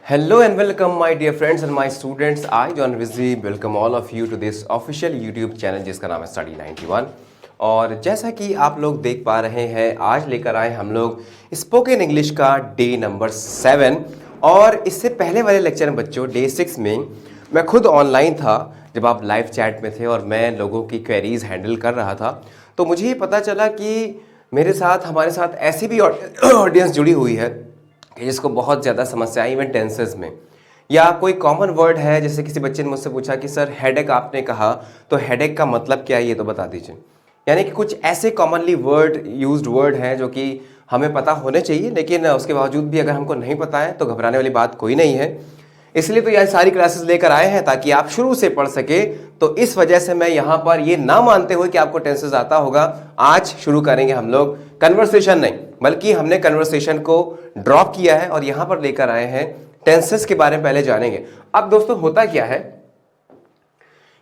Hello and welcome my dear friends and my students. I John Rizvi welcome all of you to this official YouTube channel जिसका नाम है Study 91। और जैसा कि आप लोग देख पा रहे हैं आज लेकर आए हम लोग स्पोकन इंग्लिश का डे नंबर 7। और इससे पहले वाले लेक्चर में बच्चों डे 6 में मैं खुद ऑनलाइन था जब आप लाइव चैट में थे और मैं लोगों की क्वेरीज हैंडल कर रहा था। तो मुझे ये पता चला कि मेरे साथ हमारे साथ ऐसी भी ऑडियंस जुड़ी हुई है कि जिसको बहुत ज़्यादा समस्या इवन टेंसेस में, या कोई कॉमन वर्ड है। जैसे किसी बच्चे ने मुझसे पूछा कि सर हेडेक आपने कहा तो हेडेक का मतलब क्या है ये तो बता दीजिए। यानी कि कुछ ऐसे कॉमनली यूज्ड वर्ड हैं जो कि हमें पता होने चाहिए, लेकिन उसके बावजूद भी अगर हमको नहीं पता है तो घबराने वाली बात कोई नहीं है। इसलिए तो यह सारी क्लासेस लेकर आए हैं ताकि आप शुरू से पढ़ सके। तो इस वजह से मैं यहाँ पर ये ना मानते हुए कि आपको टेंसेस आता होगा, आज शुरू करेंगे हम लोग कन्वर्सेशन नहीं, बल्कि हमने कन्वर्सेशन को ड्रॉप किया है और यहाँ पर लेकर आए हैं टेंसेस के बारे में पहले जानेंगे। अब दोस्तों होता क्या है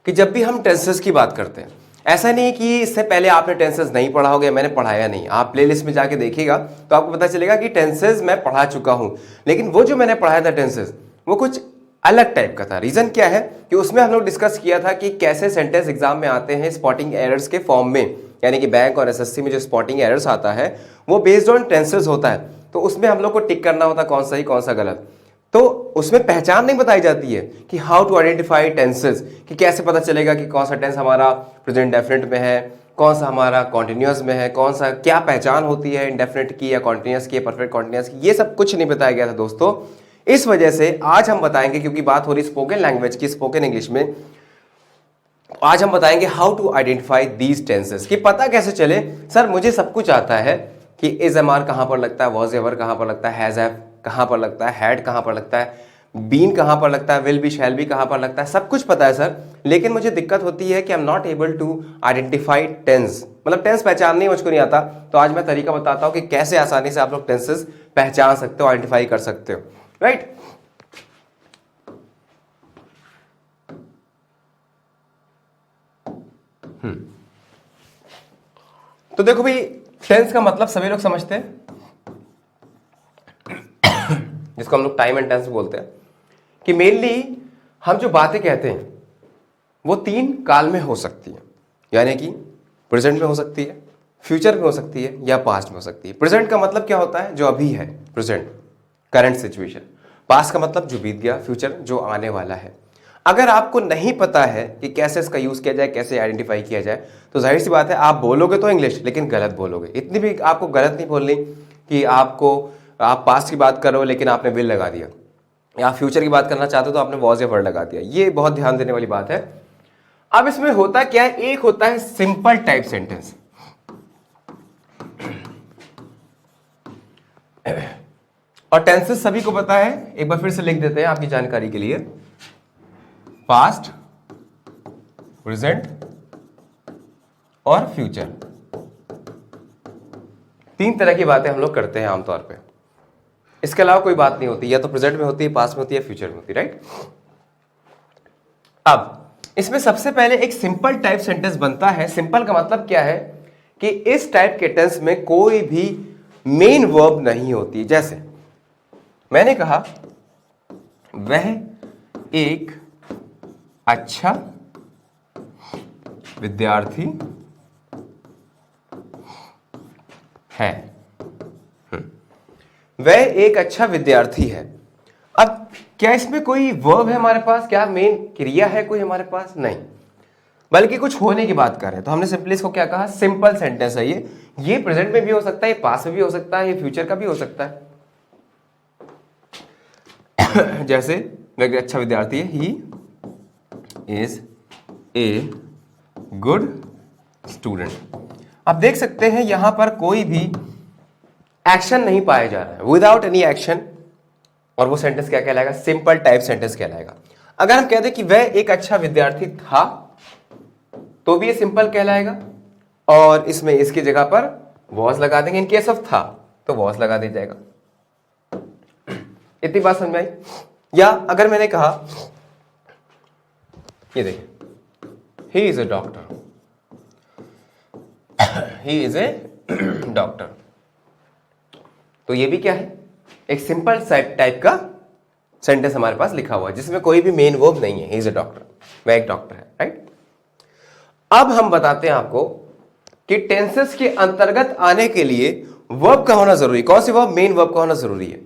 कि जब भी हम टेंसेस की बात करते हैं, ऐसा नहीं कि इससे पहले आपने टेंसेस नहीं पढ़ा होगा, मैंने पढ़ाया नहीं। आप प्लेलिस्ट में जाके देखिएगा तो आपको पता चलेगा कि टेंसेस मैं पढ़ा चुका हूं, लेकिन वो जो मैंने पढ़ाया था टेंसेस वो कुछ अलग टाइप का था। रीजन क्या है कि उसमें हम लोग डिस्कस किया था कि कैसे सेंटेंस एग्जाम में आते हैं स्पॉटिंग एरर्स के फॉर्म में, यानी कि बैंक और एसएससी में जो स्पॉटिंग एरर्स आता है वो बेस्ड ऑन टेंसेस होता है। तो उसमें हम लोग को टिक करना होता कौन सही कौन सा गलत। तो उसमें पहचान नहीं बताई जाती है कि हाउ टू आइडेंटिफाई टेंसेस, कि कैसे पता चलेगा कि कौन सा टेंस हमारा प्रेजेंट डेफिनेट में है, कौन सा हमारा कॉन्टिन्यूअस में है, कौन सा क्या पहचान होती है इंडेफिनेट की या कॉन्टिन्यूअस की या परफेक्ट कॉन्टिन्यूअस की। ये सब कुछ नहीं बताया गया था दोस्तों। इस वजह से आज हम बताएंगे, क्योंकि बात हो रही स्पोकन लैंग्वेज की, स्पोकन इंग्लिश में, आज हम बताएंगे how to identify these tenses. कि पता कैसे चले सर मुझे सब कुछ आता है कि इज एम आर कहां पर लगता है, वॉज एवर कहां पर लगता है, हैज हैव कहां पर लगता है, हैड कहां पर लगता है, बीन कहां पर लगता है, विल बी शैल बी कहां पर लगता है, सब कुछ पता है सर। लेकिन मुझे दिक्कत होती है कि I am not able to identify tense, मतलब टेंस पहचानने मुझको नहीं आता। तो आज मैं तरीका बताता हूं कि कैसे आसानी से आप लोग टेंसेस पहचान सकते हो, आइडेंटिफाई कर सकते हो, राइट। तो देखो भाई, टेंस का मतलब सभी लोग समझते हैं, जिसको हम लोग टाइम एंड टेंस बोलते हैं, कि मेनली हम जो बातें कहते हैं वो 3 काल में हो सकती है। यानी कि प्रेजेंट में हो सकती है, फ्यूचर में हो सकती है, या पास्ट में हो सकती है। प्रेजेंट का मतलब क्या होता है, जो अभी है, प्रेजेंट करंट सिचुएशन। पास्ट का मतलब जो बीत गया, फ्यूचर जो आने वाला है। अगर आपको नहीं पता है कि कैसे इसका यूज किया जाए, कैसे आइडेंटिफाई किया जाए, तो जाहिर सी बात है आप बोलोगे तो इंग्लिश, लेकिन गलत बोलोगे। इतनी भी आपको गलत नहीं बोलनी कि आप पास्ट की बात कर रहे हो लेकिन आपने विल लगा दिया, या फ्यूचर की बात करना चाहते हो तो आपने वॉज या वर्ड लगा दिया। ये बहुत ध्यान देने वाली बात है। अब इसमें होता क्या है, एक होता है सिंपल टाइप सेंटेंस, और टेंसेस सभी को पता है, एक बार फिर से लिख देते हैं आपकी जानकारी के लिए। पास्ट, प्रेजेंट और फ्यूचर, 3 तरह की बातें हम लोग करते हैं आमतौर पे। इसके अलावा कोई बात नहीं होती, या तो प्रेजेंट में होती है, पास्ट में होती है, फ्यूचर में होती है, राइट। अब इसमें सबसे पहले एक सिंपल टाइप सेंटेंस बनता है। सिंपल का मतलब क्या है कि इस टाइप के टेंस में कोई भी मेन वर्ब नहीं होती। जैसे मैंने कहा वह एक अच्छा विद्यार्थी है। वह एक अच्छा विद्यार्थी है। अब क्या इसमें कोई वर्ब है हमारे पास, क्या मेन क्रिया है कोई हमारे पास? नहीं, बल्कि कुछ होने की बात कर रहे हैं। तो हमने सिंपली इसको क्या कहा, सिंपल सेंटेंस है ये प्रेजेंट में भी हो सकता है, ये पास्ट में भी हो सकता है, ये फ्यूचर का भी हो सकता है। जैसे वह एक अच्छा विद्यार्थी है, he is a good student. आप देख सकते हैं यहां पर कोई भी एक्शन नहीं पाया जा रहा है, विदाउट एनी एक्शन, और वो सेंटेंस क्या कहलाएगा, सिंपल टाइप सेंटेंस कहलाएगा। अगर हम कहते कि वह एक अच्छा विद्यार्थी था तो भी ये सिंपल कहलाएगा, और इसमें इसकी जगह पर वॉज लगा देंगे। इन केस ऑफ था तो वॉज लगा दिया जाएगा। इतनी बात समझ में आई? या अगर मैंने कहा, ये देखिए, he is a doctor, he is a doctor, तो ये भी क्या है, एक सिंपल टाइप का सेंटेंस हमारे पास लिखा हुआ है जिसमें कोई भी मेन वर्ब नहीं है, ही इज अ डॉक्टर, वह एक डॉक्टर है, राइट। अब हम बताते हैं आपको कि टेंसेस के अंतर्गत आने के लिए वर्ब का होना जरूरी, कौन सी वर्ब, मेन वर्ब का होना जरूरी है।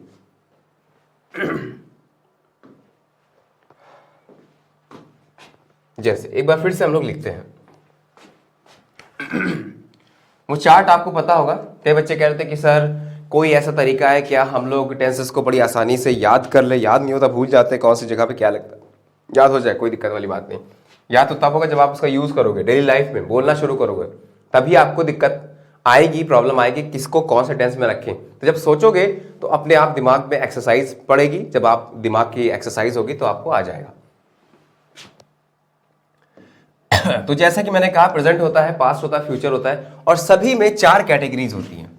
जैसे एक बार फिर से हम लोग लिखते हैं, वो चार्ट आपको पता होगा। कई बच्चे कह रहे थे कि सर कोई ऐसा तरीका है क्या हम लोग टेंसेस को बड़ी आसानी से याद कर ले, याद नहीं होता, भूल जाते कौन सी जगह पे क्या लगता है। याद हो जाए, कोई दिक्कत वाली बात नहीं। याद तो तब होगा जब आप उसका यूज करोगे डेली लाइफ में, बोलना शुरू करोगे, तभी आपको दिक्कत आएगी, प्रॉब्लम आएगी किसको कौन से टेंस में रखें। तो जब सोचोगे तो अपने आप दिमाग में एक्सरसाइज पड़ेगी, जब आप दिमाग की एक्सरसाइज होगी तो आपको आ जाएगा। तो जैसा कि मैंने कहा, प्रेजेंट होता है, पास्ट होता है, फ्यूचर होता है, और सभी में 4 कैटेगरीज होती हैं।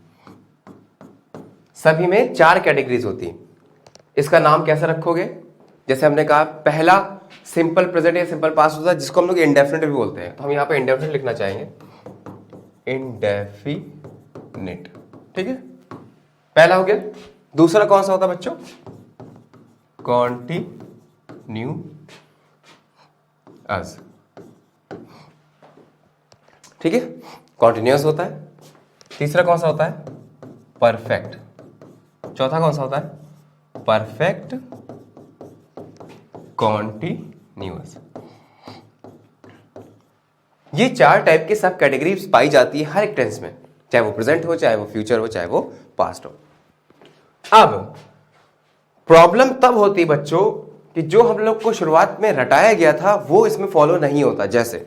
सभी में 4 कैटेगरीज होती हैं। इसका नाम कैसे रखोगे? जैसे हमने कहा, पहला सिंपल प्रेजेंट या सिंपल पास्ट होता है जिसको हम लोग इंडेफिनिट भी बोलते हैं। तो हम यहां पे इंडेफिनिट लिखना चाहेंगे, इंडेफिनिट, ठीक है, पहला हो गया। दूसरा कौन सा होता है बच्चों? कॉन्टिन्यूअस, ठीक है, कॉन्टिन्यूअस होता है। तीसरा कौन सा होता है? परफेक्ट। चौथा कौन सा होता है? Perfect continuous. ये 4 टाइप के सब कैटेगरीज पाई जाती है हर एक टेंस में, चाहे वो प्रेजेंट हो, चाहे वो फ्यूचर हो, चाहे वो पास्ट हो। अब प्रॉब्लम तब होती है बच्चों कि जो हम लोग को शुरुआत में रटाया गया था वो इसमें फॉलो नहीं होता। जैसे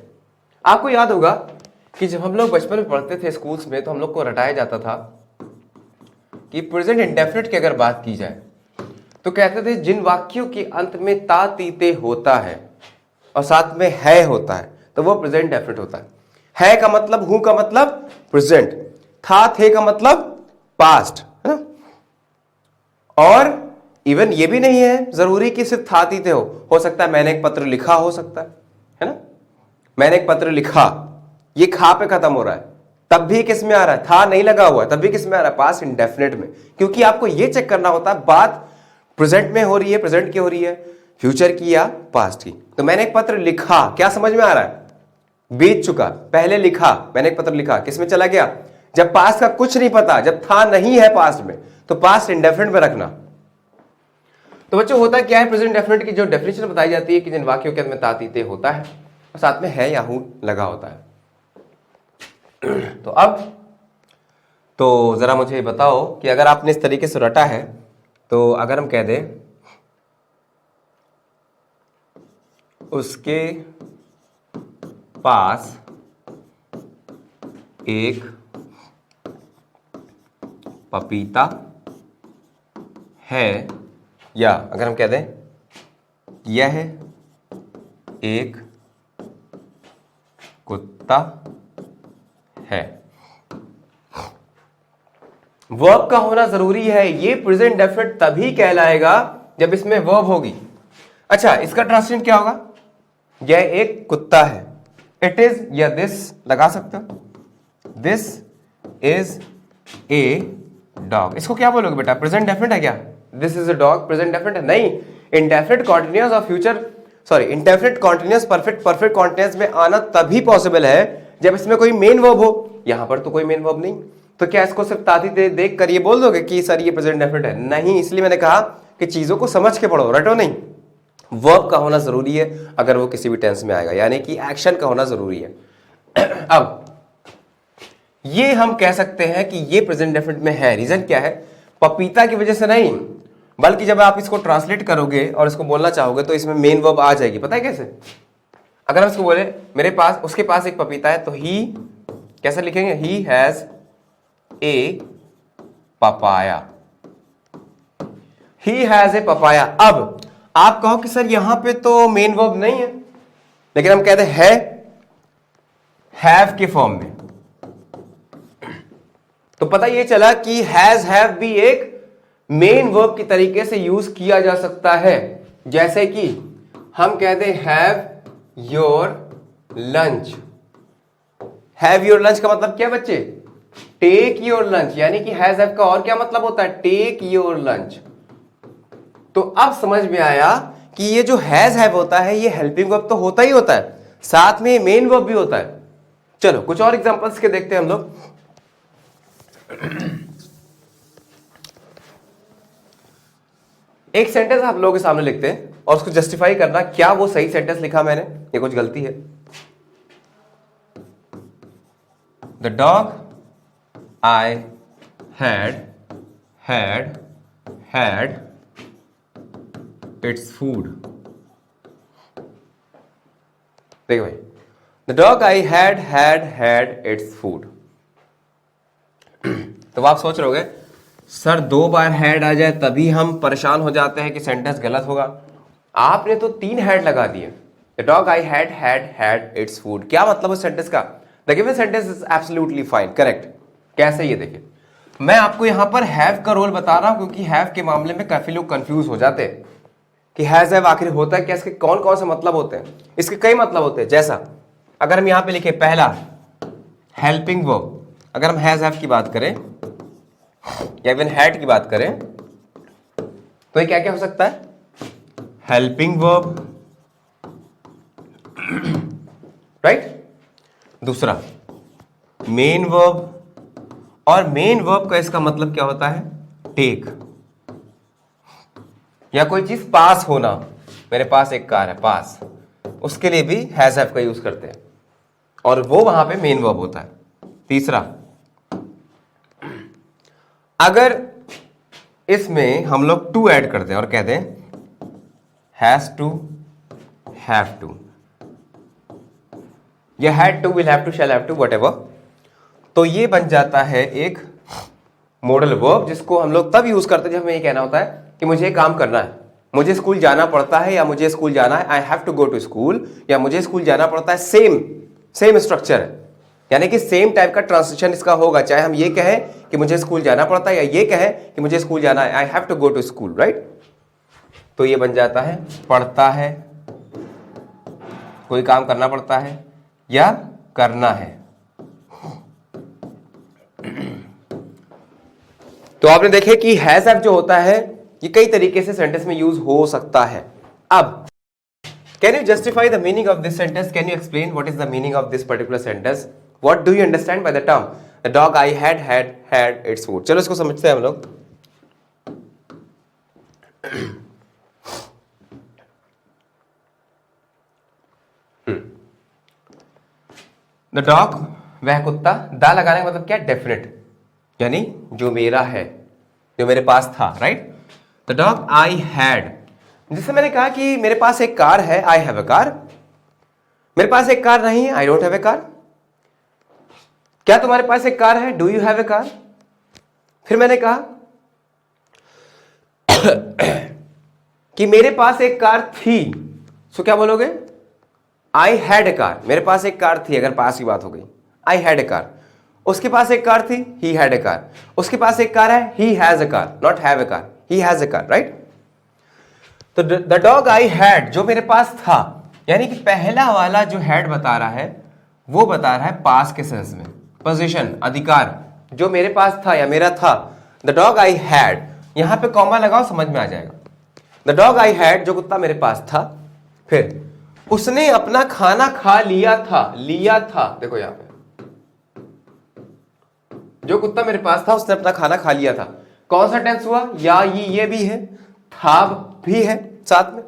आपको याद होगा कि जब हम लोग बचपन में पढ़ते थे स्कूल्स में, तो हम लोग को रटाया जाता था कि प्रेजेंट इंडेफिनिट की अगर बात की जाए तो कहते थे जिन वाक्यों के अंत में ता तीते होता है और साथ में है होता है तो वो प्रेजेंट इंडेफिनिट होता है का मतलब, हूं का मतलब प्रेजेंट, था थे का मतलब पास्ट, है ना। और इवन ये भी नहीं है जरूरी कि सिर्फ था तीते हो सकता है मैंने एक पत्र लिखा, हो सकता है ना। मैंने एक पत्र लिखा, ये खा पे खत्म हो रहा है, तब भी किस में आ रहा है? था नहीं लगा हुआ है, तब भी किस में आ रहा है? पास्ट इंडेफिनिट में। क्योंकि आपको ये चेक करना होता है बात प्रेजेंट में हो रही है, प्रेजेंट की हो रही है, फ्यूचर की या पास्ट की। तो मैंने एक पत्र लिखा, क्या समझ में आ रहा है? बीत चुका, पहले लिखा, मैंने एक पत्र लिखा, किस में चला गया? जब पास्ट का कुछ नहीं पता, जब था नहीं है पास्ट में, तो पास्ट इंडेफिनिट में रखना। तो बच्चों होता क्या है, प्रेजेंट इंडेफिनिट की जो डेफिनेशन बताई जाती है कि जिन वाक्यों के अंत में ता तीते होता है और साथ में है या हूं लगा होता है। तो अब तो जरा मुझे बताओ कि अगर आपने इस तरीके से रटा है, तो अगर हम कह दें उसके पास एक पपीता है, या अगर हम कह दें यह एक कुत्ता है। वर्ब का होना जरूरी है। ये प्रेजेंट डेफिनेट तभी कहलाएगा जब इसमें वर्ब होगी। अच्छा, इसका ट्रांसलेशन क्या होगा? यह एक कुत्ता है, इट इज या दिस लगा सकते हो, दिस इज ए डॉग। इसको क्या बोलोगे बेटा? प्रेजेंट डेफिनेट है क्या? This is a dog present definite है? नहीं, इंडेफिनिट कॉन्टिन्यूअस और future, sorry, indefinite continuous perfect, perfect continuous में आना तभी पॉसिबल है जब इसमें कोई मेन वर्ब हो। यहां पर तो कोई मेन वर्ब नहीं, तो क्या इसको सिर्फ ताती देख कर ये बोल दोगे कि सर ये प्रेजेंट डेफिनेट है? नहीं, इसलिए मैंने कहा कि चीजों को समझ के पढ़ो, रटो नहीं। वर्ब का होना जरूरी है अगर वो किसी भी टेंस में आएगा, यानी कि एक्शन का होना जरूरी है। अब ये हम कह सकते हैं कि ये प्रेजेंट डेफिनेट में है। रीजन क्या है? पपीता की वजह से नहीं, बल्कि जब आप इसको ट्रांसलेट करोगे और इसको बोलना चाहोगे तो इसमें मेन वर्ब आ जाएगी। पता है कैसे? अगर हम इसको बोले मेरे पास, उसके पास एक पपीता है, तो ही कैसे लिखेंगे? He has a papaya, he has a papaya. अब आप कहो कि सर यहां पे तो मेन वर्ब नहीं है, लेकिन हम कहते हैं हैव के फॉर्म में, तो पता ये चला कि हैज हैव भी एक मेन वर्ब की तरीके से यूज किया जा सकता है। जैसे कि हम कहते हैं have your lunch. Have your lunch का मतलब क्या बच्चे? Take your lunch. यानी कि हैज हैव का और क्या मतलब होता है? Take your lunch. तो अब समझ में आया कि ये जो हैज हैव होता है ये हेल्पिंग वर्ब तो होता ही होता है, साथ में मेन वर्ब भी होता है। चलो कुछ और एग्जांपल्स के देखते हैं हम लोग। एक सेंटेंस आप लोगों के सामने लिखते हैं और उसको जस्टिफाई करना क्या वो सही सेंटेंस लिखा मैंने या कुछ गलती है। The dog I had its food. देखो भाई, the dog I had its food. तो आप सोच रहे होगे सर 2 बार हैड आ जाए तभी हम परेशान हो जाते हैं कि सेंटेंस गलत होगा। आपने तो 3 हैड लगा दिए। The dog I had its food, क्या मतलब उस सेंटेंस का? The given sentence is absolutely fine, correct. कैसे, ये देखिए, मैं आपको यहां पर हैव का रोल बता रहा हूं क्योंकि हैव के मामले में काफी लोग कंफ्यूज हो जाते हैं कि हैज हैव आखिर होता है क्या, इसके कौन कौन से मतलब होते हैं। इसके कई मतलब होते हैं। जैसा अगर हम यहां पे लिखे पहला हेल्पिंग वर्ब, अगर हम हैज हैव की बात करें या इवन हैड की बात करें तो ये क्या क्या हो सकता है? Helping verb, right. दूसरा मेन वर्ब, और मेन वर्ब का इसका मतलब क्या होता है? टेक, या कोई चीज पास होना। मेरे पास एक कार है, पास, उसके लिए भी हैज हैव का यूज करते हैं और वो वहां पे मेन वर्ब होता है। तीसरा, अगर इसमें हम लोग टू ऐड कर दें और कह दें हैज टू, हैव टू, या had to, will have to, shall have to, whatever, तो ये बन जाता है एक मॉडल वर्ब जिसको हम लोग तब यूज करते हैं जब हमें ये कहना होता है कि मुझे काम करना है, मुझे स्कूल जाना पड़ता है, या मुझे स्कूल जाना है, I have to go to school, या मुझे स्कूल जाना पड़ता है। सेम स्ट्रक्चर है, यानी कि सेम टाइप का ट्रांसलेशन इसका होगा, चाहे हम ये कहें कि मुझे स्कूल जाना पड़ता है या ये कहें कि मुझे स्कूल जाना है, I have to go to school, right. तो ये बन जाता है पढ़ता है, कोई काम करना पड़ता है या करना है। तो आपने देखे कि हैज हैव जो होता है ये कई तरीके से सेंटेंस में यूज हो सकता है। अब can you justify the meaning of this sentence? Can you explain what is the meaning of this particular sentence? What do you understand by the term the dog I had its food? चलो इसको समझते हैं हम लोग। The dog, वह कुत्ता, दा लगाने का मतलब क्या? डेफिनेट, यानी जो मेरा है, जो मेरे पास था, right. The dog I had, जैसे मैंने कहा कि मेरे पास एक कार है, आई हैव अ कार। मेरे पास एक कार नहीं है, I don't have a car. क्या तुम्हारे पास एक कार है? Do you have a car? फिर मैंने कहा कि मेरे पास एक कार थी, सो क्या बोलोगे? I had a car. मेरे पास एक कार थी, अगर पास की बात हो गई, आई हैड ए कार। उसके पास एक कार थी, ही हैड ए कार। उसके पास एक कार है, he has a car, not have a car, he has a car, right. तो द डॉग आई हैड, जो मेरे पास था, यानी कि पहला वाला जो हैड बता रहा है वो बता रहा है पास के सेंस में, पोजीशन, अधिकार, जो मेरे पास था या मेरा था। द डॉग आई हैड, यहां पे कॉमा लगाओ, समझ में आ जाएगा। द डॉग आई हैड, जो कुत्ता मेरे पास था। फिर उसने अपना खाना खा लिया था, देखो यहां पे जो कुत्ता मेरे पास था उसने अपना खाना खा लिया था। कौन सा टेंस हुआ? या ये भी है, था भी है साथ में।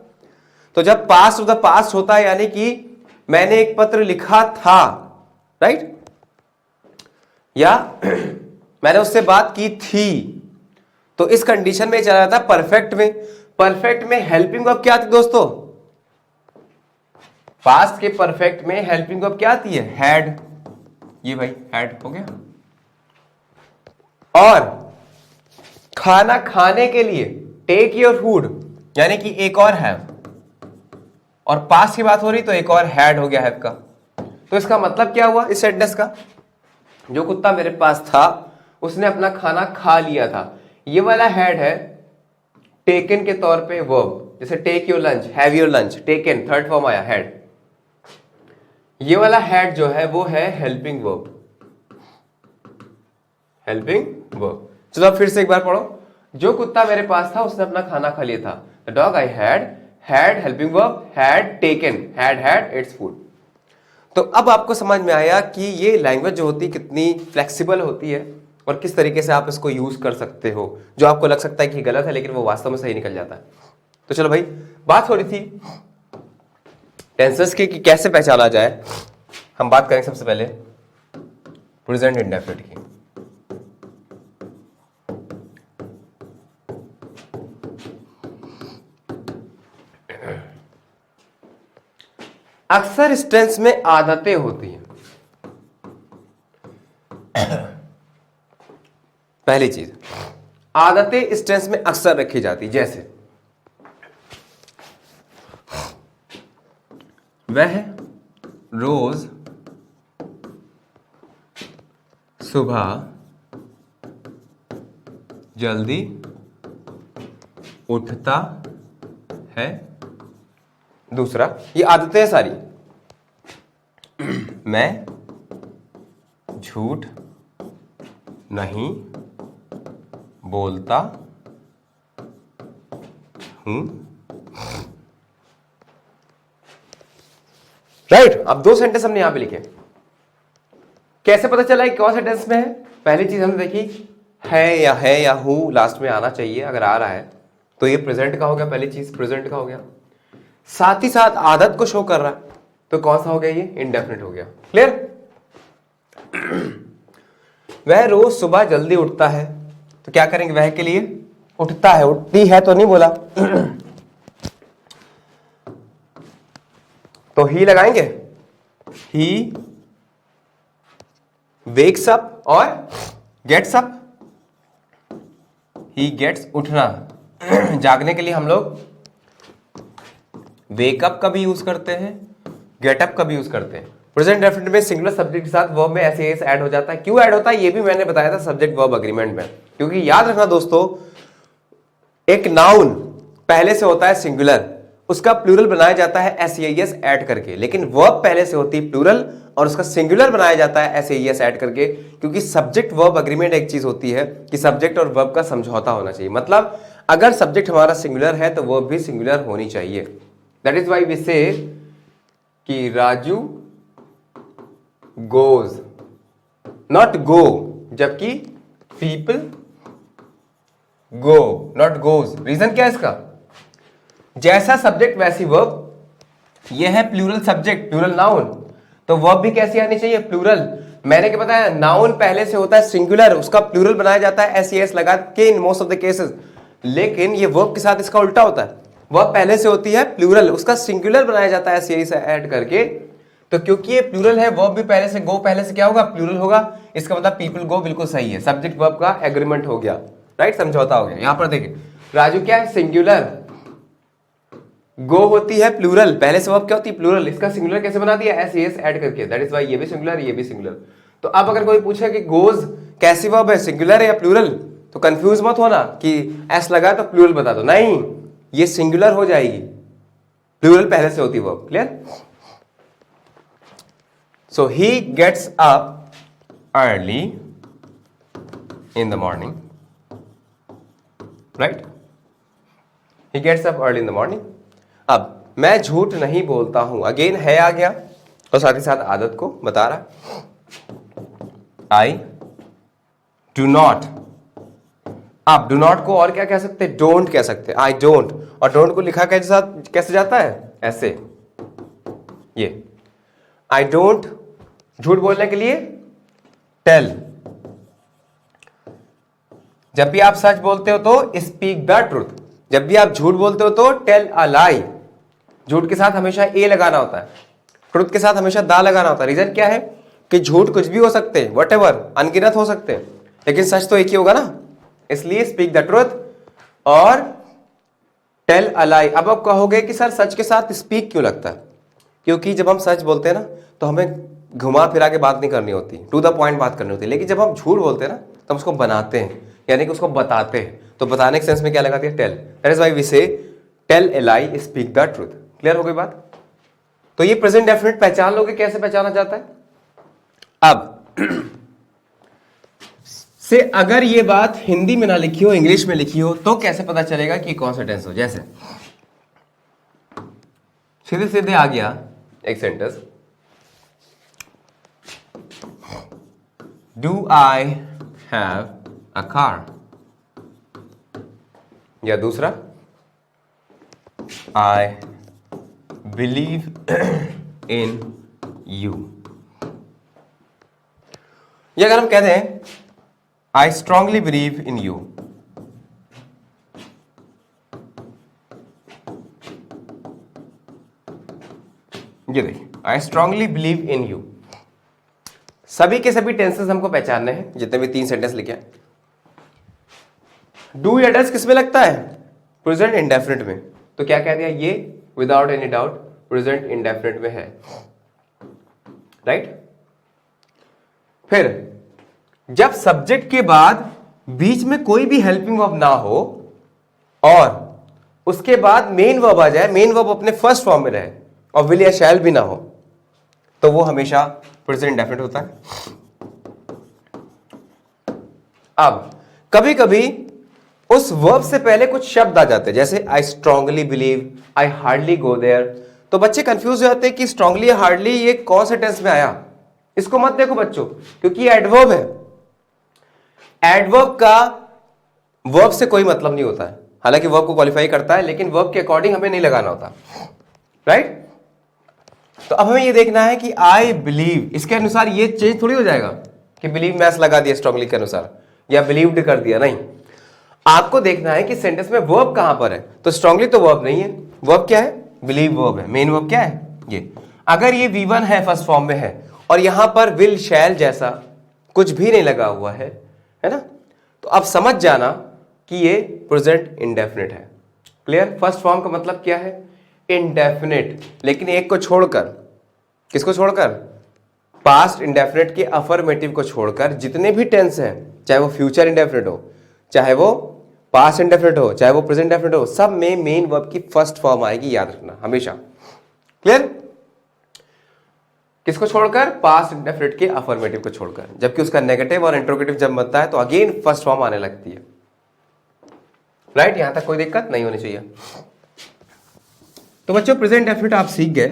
तो जब पास्ट ऑफ द पास्ट होता है, यानी कि मैंने एक पत्र लिखा था, राइट, या मैंने उससे बात की थी, तो इस कंडीशन में चला जाता परफेक्ट में। परफेक्ट में हेल्पिंग वर्ब क्या आती है दोस्तों? पास्ट के परफेक्ट में हेल्पिंग वर्ब क्या आती है? हैड। ये भाई हैड हो गया। और खाना खाने के लिए टेक योर फूड, यानी कि एक और हैव, और पास्ट की बात हो रही तो एक और हैड हो गया हैव का। तो इसका मतलब क्या हुआ इस सेंटेंस का? जो कुत्ता मेरे पास था उसने अपना खाना खा लिया था। ये वाला हैड है टेकन के तौर पे वर्ब, जैसे take your lunch, have your lunch, taken third form आया हैड। ये वाला हैड जो है वो है हेल्पिंग वर्ब, हेल्पिंग वर्ब। चलो अब फिर से एक बार पढ़ो। जो कुत्ता मेरे पास था उसने अपना खाना खा लिया था। The dog I had helping verb had taken, had its food. तो अब आपको समझ में आया कि ये लैंग्वेज जो होती है कितनी फ्लेक्सिबल होती है और किस तरीके से आप इसको यूज कर सकते हो। जो आपको लग सकता है कि गलत है लेकिन वो वास्तव में सही निकल जाता है। तो चलो भाई, बात हो रही थी टेंसेस की कि कैसे पहचाना जाए। हम बात करेंगे सबसे पहले प्रेजेंट इंडेफिनिट की। अक्सर इस टेंस में आदतें होती हैं। पहली चीज, आदतें इस टेंस में अक्सर रखी जाती, जैसे वह रोज सुबह जल्दी उठता है। दूसरा, ये आदतें हैं सारी। मैं झूठ नहीं बोलता हूं। राइट। अब दो सेंटेंस हमने यहां पे लिखे। कैसे पता चला कि कौन सा टेंस में है? पहली चीज हमने देखी है या हु लास्ट में आना चाहिए। अगर आ रहा है तो ये प्रेजेंट का हो गया, पहली चीज प्रेजेंट का हो गया। साथ ही साथ आदत को शो कर रहा है, तो कौन सा हो गया? ये इंडेफिनिट हो गया। क्लियर? वह रोज सुबह जल्दी उठता है, तो क्या करेंगे? वह के लिए उठता है, उठती है तो नहीं बोला। तो ही लगाएंगे, ही वेक्स अप और गेट्स अप। ही गेट्स उठना, जागने के लिए हम लोग वेकअप का भी यूज करते हैं, गेटअप का भी यूज करते हैं। प्रेजेंट डेफिनेट में सिंगुलर सब्जेक्ट के साथ वर्ब में ऐसे ऐड हो जाता है। क्यों ऐड होता है ये भी मैंने बताया था सब्जेक्ट वर्ब अग्रीमेंट में। क्योंकि याद रखना दोस्तों, एक नाउन पहले से होता है सिंगुलर, उसका प्लूरल बनाया जाता है एस ऐड करके, लेकिन वर्ब पहले से होती है प्लूरल और उसका सिंगुलर बनाया जाता है एस ऐड करके। क्योंकि सब्जेक्ट वर्ब अग्रीमेंट एक चीज होती है कि सब्जेक्ट और वर्ब का समझौता होना चाहिए। मतलब अगर सब्जेक्ट हमारा सिंगुलर है तो वर्ब भी सिंगुलर होनी चाहिए। दैट इज वाई वी से कि राजू गोज, नॉट गो, जबकि people go, not goes. Reason क्या है इसका? जैसा सब्जेक्ट वैसी वर्ब। यह है प्लूरल सब्जेक्ट, प्लूरल नाउन, तो वर्ब भी कैसी आनी चाहिए? प्लूरल। मैंने क्या बताया? नाउन पहले से होता है सिंगुलर, उसका प्लूरल बनाया जाता है एस लगा के in most of the cases. लेकिन ये वर्ब के साथ इसका उल्टा होता है। वर्ब पहले से होती है प्लूरल, उसका सिंगुलर बनाया जाता है एस ऐड करके। तो क्योंकि ये प्लूरल है, वर्ब भी पहले से, गो पहले से क्या होगा? प्लूरल होगा। इसका मतलब पीपल गो बिल्कुल सही है। सब्जेक्ट वर्ब का एग्रीमेंट हो गया, राइट, समझौता हो गया। यहां पर देखिए, राजू क्या है? सिंगुलर, गो होती है प्लूरल, पहले से वर्ब क्या होती है? प्लूरल। इसका सिंगुलर कैसे बना दिया? एस ऐड करके। दैट इज वाई ये भी सिंगुलर, ये भी सिंगुलर। तो अब अगर कोई पूछे कि गोज कैसी वर्ब है, सिंगुलर है या प्लूरल, तो कंफ्यूज मत होना कि एस लगा तो प्लूरल बता दो। नहीं, ये सिंगुलर हो जाएगी, प्लूरल पहले से होती verb. Clear? So he gets up early in the morning, right? He gets up early in the morning. अब मैं झूठ नहीं बोलता हूं, अगेन है आ गया और साथ ही साथ आदत को बता रहा। I do not. आप डू नॉट को और क्या कह सकते हैं? डोंट कह सकते हैं। आई डोंट, और डोंट को लिखा कैसे जाता है? ऐसे, ये आई डोंट। झूठ बोलने के लिए टेल। जब भी आप सच बोलते हो तो स्पीक द ट्रूथ। जब भी आप झूठ बोलते हो तो टेल अ लाई। झूठ के साथ हमेशा ए लगाना होता है, ट्रुथ के साथ हमेशा दा लगाना होता है। रीजन क्या है? कि झूठ कुछ भी हो सकते हैं, वट एवर, अनगिनत हो सकते हैं, लेकिन सच तो एक ही होगा ना। इसलिए स्पीक द ट्रुथ और टेल अ लाई। अब आप कहोगे कि सर सच के साथ स्पीक क्यों लगता है? क्योंकि जब हम सच बोलते हैं ना तो हमें घुमा फिरा के बात नहीं करनी होती, टू द पॉइंट बात करनी होती है। लेकिन जब हम झूठ बोलते हैं ना तो हम उसको बनाते हैं, यानी कि उसको बताते हैं। तो बताने के सेंस में क्या लगाती है? Tell. That is why we say tell a lie, speak the truth. Clear हो गई बात? तो ये प्रेजेंट डेफिनेट पहचान लोगे कैसे पहचाना जाता है। अब से अगर ये बात हिंदी में ना लिखी हो, इंग्लिश में लिखी हो, तो कैसे पता चलेगा कि कौन सा टेंस हो? जैसे सीधे सीधे आ गया एक sentence, do I have a car, या दूसरा आई बिलीव इन यू, या अगर हम कहते हैं आई स्ट्रांगली बिलीव इन यू, ये देखिए आई स्ट्रांगली बिलीव इन यू। सभी के सभी टेंसेस हमको पहचानने हैं, जितने भी 3 सेंटेंस लिखे हैं। डू या डज किस में लगता है? प्रेजेंट इंडेफिनिट में। तो क्या कह दिया? ये without any doubt present indefinite में है, राइट? फिर जब सब्जेक्ट के बाद बीच में कोई भी हेल्पिंग वर्ब ना हो और उसके बाद मेन वर्ब आ जाए, मेन वर्ब अपने फर्स्ट फॉर्म में रहे और विल या शैल भी ना हो, तो वो हमेशा प्रेजेंट इंडेफिनिट होता है। अब कभी कभी उस वर्ब से पहले कुछ शब्द आ जाते हैं, जैसे I strongly believe, I hardly go there, तो बच्चे कंफ्यूज हो जाते हैं कि स्ट्रांगली या हार्डली ये कौन से टेंस में आया। इसको मत देखो बच्चों, क्योंकि ये एडवर्ब है। एडवर्ब का वर्ब से कोई मतलब नहीं होता है, हालांकि वर्ब को क्वालिफाई करता है, लेकिन वर्ब के अकॉर्डिंग हमें नहीं लगाना होता, राइट? तो अब हमें ये देखना है कि आई बिलीव, इसके अनुसार ये चेंज थोड़ी हो जाएगा कि बिलीव मैस लगा दिया स्ट्रांगली के अनुसार या बिलीव्ड कर दिया, नहीं। आपको देखना है कि सेंटेंस में वर्ब कहां पर है। तो स्ट्रांगली तो वर्ब नहीं है, वर्ब क्या है? बिलीव वर्ब है। मेन वर्ब क्या है? ये। अगर ये V1 है, फर्स्ट फॉर्म में है, और यहां पर विल शैल जैसा कुछ भी नहीं लगा हुआ है ना, तो अब समझ जाना कि ये प्रेजेंट इंडेफिनिट है। क्लियर? फर्स्ट फॉर्म का मतलब क्या है? इंडेफिनिट। लेकिन एक को छोड़कर, किसको छोड़कर? पास्ट इंडेफिनिट के अफर्मेटिव को छोड़कर जितने भी टेंस हैं, चाहे वो फ्यूचर इंडेफिनिट हो, चाहे वो पास्ट इंडेफिनिट हो, चाहे वो प्रेजेंट इंडेफिनिट हो, सब में मेन वर्ब की फर्स्ट फॉर्म आएगी, याद रखना हमेशा। क्लियर? किसको छोड़कर? पास्ट इंडेफिनिट के अफर्मेटिव को छोड़कर, जबकि उसका नेगेटिव और इंट्रोगेटिव जब बनता है तो अगेन फर्स्ट फॉर्म आने लगती है, राइट? यहां तक कोई दिक्कत नहीं होनी चाहिए। तो बच्चों प्रेजेंट इंडेफिनिट आप सीख गए।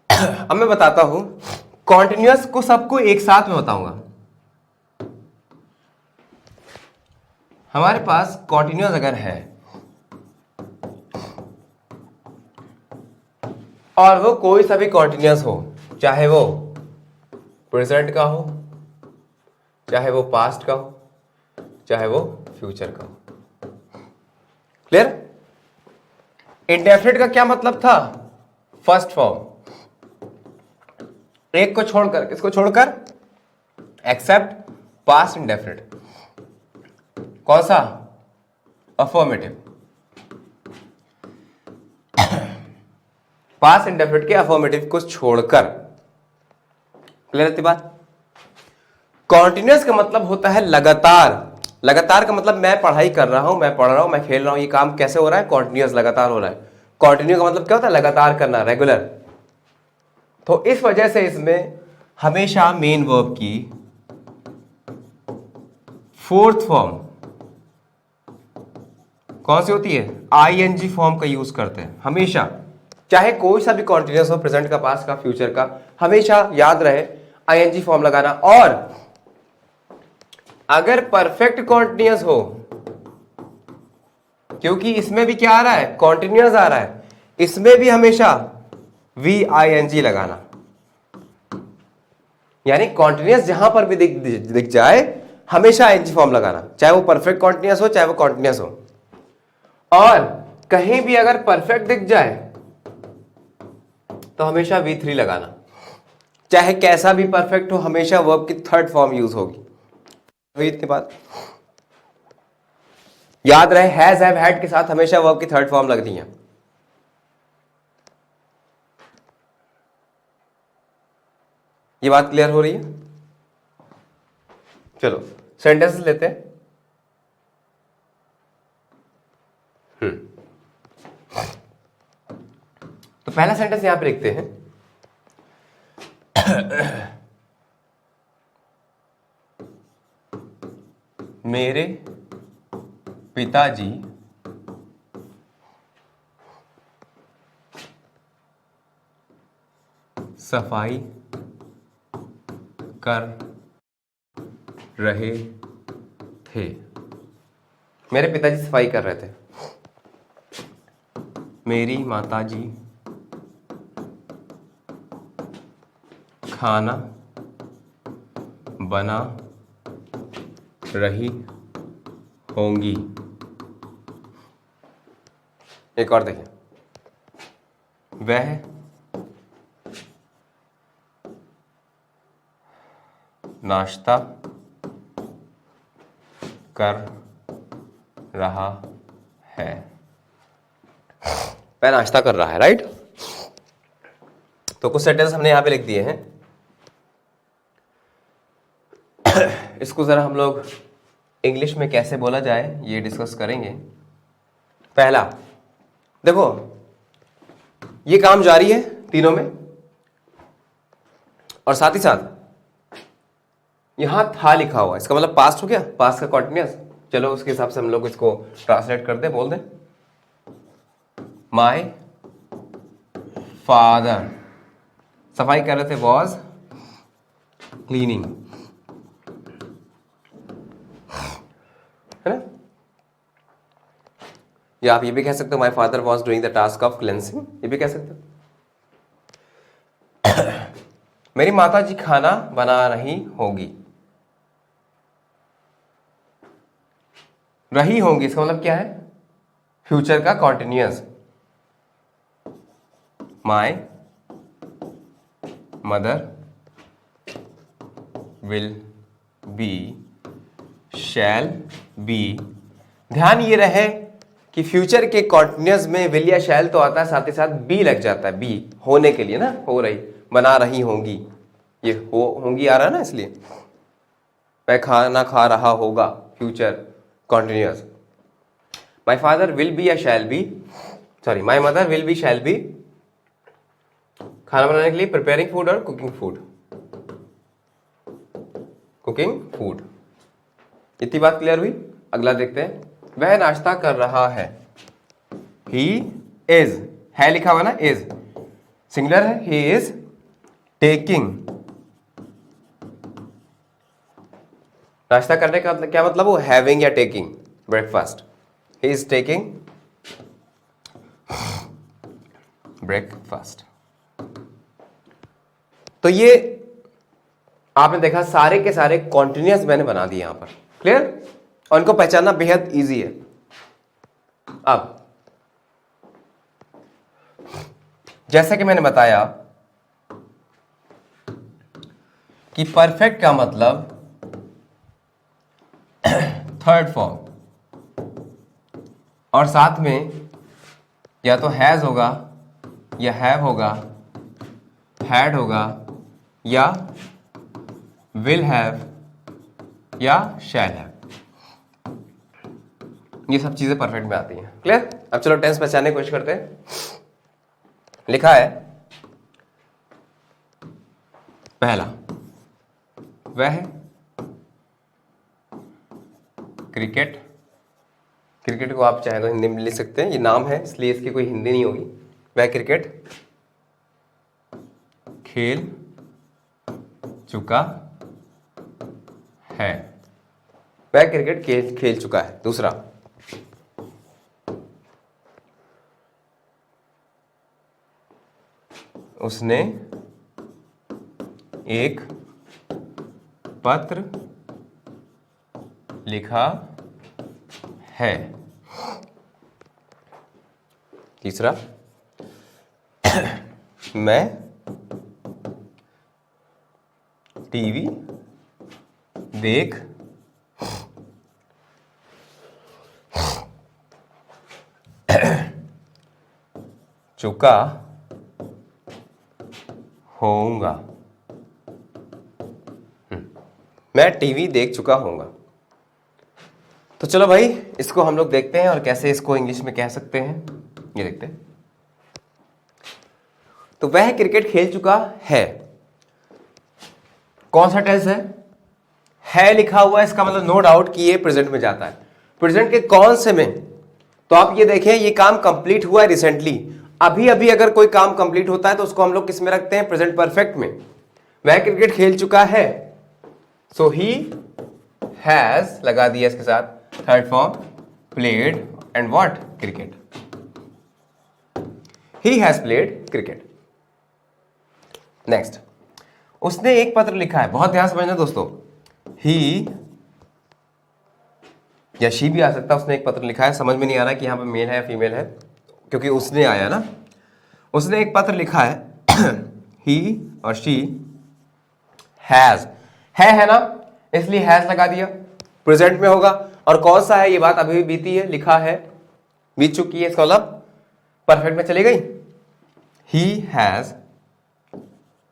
अब मैं बताता हूं कॉन्टिन्यूअस को, सबको एक साथ में बताऊंगा। हमारे पास कॉन्टिन्यूअस अगर है और वो कोई सा भी कॉन्टिन्यूअस हो, चाहे वो प्रेजेंट का हो, चाहे वो पास्ट का हो, चाहे वो फ्यूचर का हो। क्लियर? इंडेफिनिट का क्या मतलब था? First form. एक को छोड़कर, किसको छोड़कर? Except past indefinite. कौन सा? अफर्मेटिव। पास्ट इंडेफिनिट के अफर्मेटिव को छोड़कर। क्लियर है बात? कॉन्टिन्यूअस का मतलब होता है लगातार। लगातार का मतलब मैं पढ़ाई कर रहा हूं, मैं पढ़ रहा हूं, मैं खेल रहा हूं, ये काम कैसे हो रहा है? कॉन्टिन्यूअस, लगातार हो रहा है। कॉन्टिन्यू का मतलब क्या होता है? लगातार करना, रेगुलर। तो इस वजह से इसमें हमेशा मेन वर्ब की फोर्थ फॉर्म कौन सी होती है? आईएनजी फॉर्म का यूज करते हैं हमेशा, चाहे कोई सा भी कॉन्टिन्यूअस हो, प्रेजेंट का, पास्ट का, फ्यूचर का, हमेशा याद रहे आईएनजी फॉर्म लगाना। और अगर परफेक्ट कॉन्टिन्यूअस हो, क्योंकि इसमें भी क्या आ रहा है? कॉन्टिन्यूअस आ रहा है, इसमें भी हमेशा VING लगाना। यानी कॉन्टिन्यूअस जहां पर भी दिख जाए हमेशा ING फॉर्म लगाना, चाहे वो परफेक्ट कॉन्टिन्यूअस हो, चाहे वो कॉन्टिन्यूअस हो। और कहीं भी अगर परफेक्ट दिख जाए तो हमेशा V3 लगाना। चाहे कैसा भी परफेक्ट हो, हमेशा वर्ब की थर्ड फॉर्म यूज होगी। इतनी बात याद रहे, हैज, हैव, हैड के साथ हमेशा वर्ब की थर्ड फॉर्म लगनी है। ये बात क्लियर हो रही है? चलो सेंटेंसेस लेते हैं। तो पहला सेंटेंस यहां पे लिखते हैं, मेरे पिताजी सफाई कर रहे थे। मेरे पिताजी सफाई कर रहे थे। मेरी माताजी खाना बना रही होंगी। एक और देखें, वह नाश्ता कर रहा है। वह नाश्ता कर रहा है, राइट। तो कुछ सेंटेंस हमने यहां पे लिख दिए हैं। इसको जरा हम लोग इंग्लिश में कैसे बोला जाए ये डिस्कस करेंगे। पहला देखो, ये काम जारी है तीनों में, और साथ ही साथ यहां था लिखा हुआ, इसका मतलब पास्ट हो गया, पास्ट का कॉन्टिन्यूअस। चलो उसके हिसाब से हम लोग इसको ट्रांसलेट कर दे, बोल दें माय फादर सफाई कर रहे थे, वॉज क्लीनिंग, है ना। या आप ये भी कह सकते हो my father was doing the task of cleansing, ये भी कह सकते हो। मेरी माता जी खाना बना रही होगी। रही होंगी इसका मतलब क्या है, फ्यूचर का continuous. My mother will be, shall B. ध्यान ये रहे कि फ्यूचर के कॉन्टिन्यूअस में विल या शैल तो आता है, साथ ही साथ बी लग जाता है, बी होने के लिए ना, हो रही, बना रही होंगी, ये होंगी आ रहा है ना, इसलिए वह खाना खा रहा होगा, future continuous. My father will be या shall be, sorry my mother will be shall be, खाना बनाने के लिए प्रिपेयरिंग फूड और कुकिंग फूड, कुकिंग फूड। इतनी बात क्लियर हुई। अगला देखते हैं, वह नाश्ता कर रहा है। ही इज, है लिखा हुआ ना, इज सिंगुलर है, ही इज टेकिंग। नाश्ता करने का क्या मतलब, वो हैविंग या taking breakfast. He is taking breakfast. तो ये आपने देखा सारे के सारे कॉन्टिन्यूअस मैंने बना दिए यहां पर, क्लियर, और इनको पहचानना बेहद इजी है। अब जैसा कि मैंने बताया कि परफेक्ट का मतलब थर्ड फॉर्म, और साथ में या तो हैज होगा, या हैव होगा, हैड होगा, या विल हैव, या शैल हैव। ये सब चीजें परफेक्ट में आती हैं, क्लियर। अब चलो टेंस पहचानने की कोशिश करते हैं। लिखा है पहला, वह क्रिकेट, क्रिकेट को आप चाहे तो हिंदी में लिख सकते हैं, ये नाम है इसलिए इसकी कोई हिंदी नहीं होगी। वह क्रिकेट खेल चुका है, वह क्रिकेट खेल चुका है। दूसरा, उसने एक पत्र लिखा है। तीसरा, मैं टीवी देख चुका होऊंगा। मैं टीवी देख चुका होऊंगा। तो चलो भाई इसको हम लोग देखते हैं और कैसे इसको इंग्लिश में कह सकते हैं, ये देखते हैं। तो वह क्रिकेट खेल चुका है, कौन सा टेंस है, है लिखा हुआ है, इसका मतलब नो डाउट कि ये प्रेजेंट में जाता है। प्रेजेंट के कौन से में? तो आप ये देखें, ये काम कंप्लीट हुआ है रिसेंटली। अभी अभी अगर कोई काम कंप्लीट होता है तो उसको हम लोग किस में रखते हैं? प्रेजेंट परफेक्ट में। वह क्रिकेट खेल चुका है, सो ही हैज लगा दिया इसके साथ, third form, played and what? Cricket. He has played cricket. Next, उसने एक पत्र लिखा है, बहुत ध्यान समझना दोस्तों, ही या शी भी आ सकता है। उसने एक पत्र लिखा है, समझ में नहीं आ रहा कि यहां पे मेल है या फीमेल है, क्योंकि उसने आया ना। उसने एक पत्र लिखा है, ही और शी हैज, है ना, इसलिए हैज लगा दिया, प्रेजेंट में होगा। और कौन सा है? ये बात अभी भी बीती है, लिखा है, बीत चुकी है, इसका मतलब परफेक्ट में चली गई। ही हैज,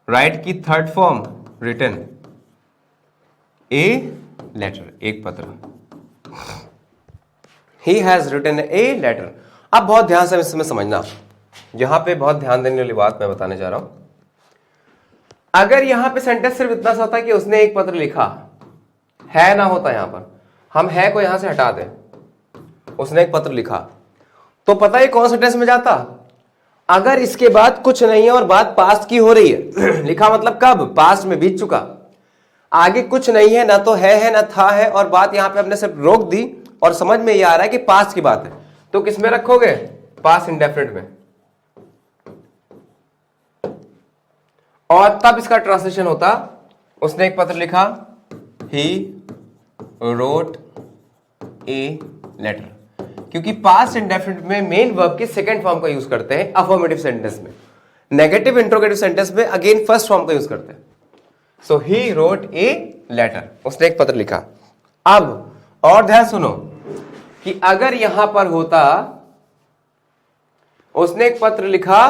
राइट की third form, written a letter, एक पत्र। He has written a letter. अब बहुत ध्यान से इसमें समझना, यहां पे बहुत ध्यान देने वाली बात मैं बताने जा रहा हूं। अगर यहां पे सेंटेंस सिर्फ इतना सा होता कि उसने एक पत्र लिखा, है ना होता, यहां पर हम है को यहां से हटा दें, उसने एक पत्र लिखा, तो पता है कौन सा टेंस में जाता? अगर इसके बाद कुछ नहीं है और बात पास्ट की हो रही है लिखा मतलब कब? पास्ट में, बीत चुका। आगे कुछ नहीं है, ना तो है ना था है, और बात यहां पे हमने सिर्फ रोक दी और समझ में ये आ रहा है कि पास्ट की बात है, तो किस में रखोगे? पास्ट इंडेफिनिट में। और तब इसका ट्रांसलेशन होता, उसने एक पत्र लिखा, ही रोट ए लेटर, क्योंकि पास्ट इंडेफिनिट में मेन वर्ब के सेकंड फॉर्म का यूज करते हैं अफर्मेटिव सेंटेंस में। नेगेटिव इंट्रोगेटिव सेंटेंस में अगेन फर्स्ट फॉर्म का यूज करते हैं। सो ही रोट ए लेटर, उसने एक पत्र लिखा। अब और ध्यान सुनो कि अगर यहां पर होता, उसने एक पत्र लिखा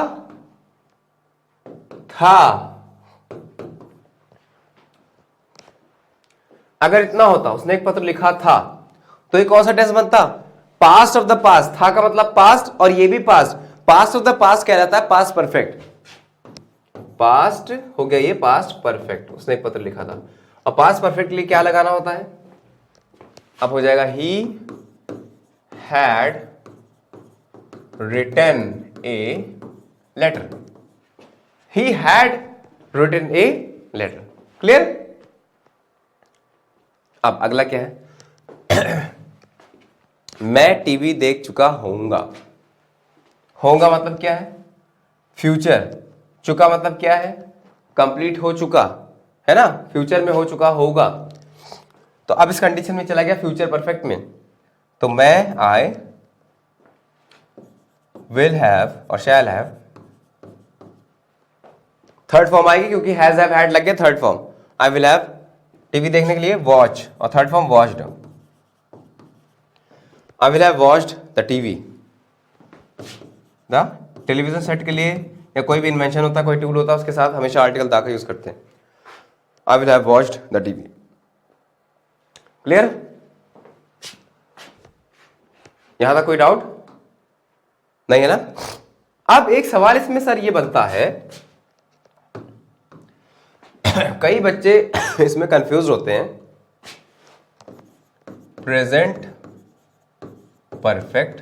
था, अगर इतना होता, उसने एक पत्र लिखा था, तो ये कौन सा टेंस बनता? Past of the past. था का मतलब पास्ट, और ये भी past. Past of the past क्या रहता है? Past perfect. पास्ट हो गया ये पास्ट परफेक्ट, उसने एक पत्र लिखा था। और पास्ट परफेक्ट के लिए क्या लगाना होता है? अब हो जाएगा he had written a letter. He had written a letter. Clear? अब अगला क्या है? मैं टीवी देख चुका होऊंगा। होगा मतलब क्या है? फ्यूचर। चुका मतलब क्या है? कंप्लीट हो चुका है ना, फ्यूचर में हो चुका होगा। तो अब इस कंडीशन में चला गया फ्यूचर परफेक्ट में, तो मैं, आई विल हैव और शैल हैव, थर्ड फॉर्म आएगी क्योंकि हैज हैव हैड लग गया third form. I will have TV देखने के लिए वॉच, और third form watched. I will have watched the TV, the television set के लिए, या कोई भी इन्वेंशन होता है, कोई टूल होता है, उसके साथ हमेशा आर्टिकल दा का यूज करते हैं। I will have watched the TV. Clear? यहां तक कोई डाउट नहीं है ना? अब एक सवाल इसमें सर ये बनता है, कई बच्चे इसमें कंफ्यूज होते हैं, present perfect,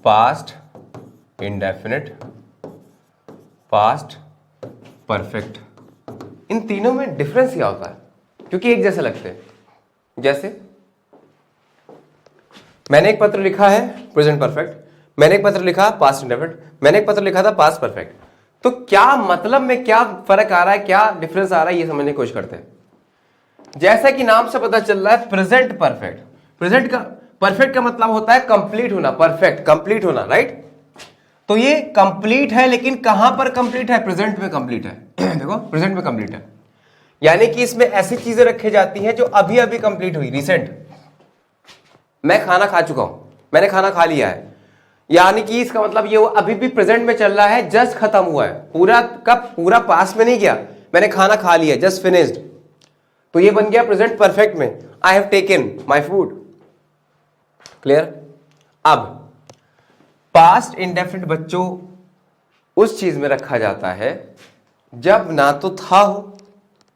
past indefinite, past perfect, इन तीनों में डिफरेंस क्या होता है? क्योंकि एक जैसे लगते हैं। जैसे मैंने एक पत्र लिखा है प्रेजेंट परफेक्ट, मैंने एक पत्र लिखा पास्ट इंडेफिनिट, मैंने एक पत्र लिखा था पास्ट परफेक्ट। तो क्या मतलब में क्या फर्क आ रहा है, क्या डिफरेंस आ रहा है, ये समझने की कोशिश करते हैं। जैसा कि नाम से पता चल रहा है प्रेजेंट परफेक्ट, प्रेजेंट का परफेक्ट का मतलब होता है कंप्लीट होना, परफेक्ट कंप्लीट होना, राइट? तो ये कंप्लीट है, लेकिन कहां पर कंप्लीट है? प्रेजेंट में कंप्लीट है। देखो प्रेजेंट में कंप्लीट है, यानी कि इसमें ऐसी चीजें रखी जाती हैं जो अभी अभी कंप्लीट हुई, रिसेंट। मैं खाना खा चुका हूं, मैंने खाना खा लिया है, यानी कि इसका मतलब ये वो अभी भी प्रेजेंट में चल रहा है, जस्ट खत्म हुआ है, पूरा कब? पूरा पास में नहीं गया, मैंने खाना खा लिया, जस्ट फिनिश्ड, तो ये बन गया प्रेजेंट परफेक्ट में, I have taken my food. Clear? अब पास्ट इंडेफिनिट बच्चों उस चीज में रखा जाता है जब ना तो था हो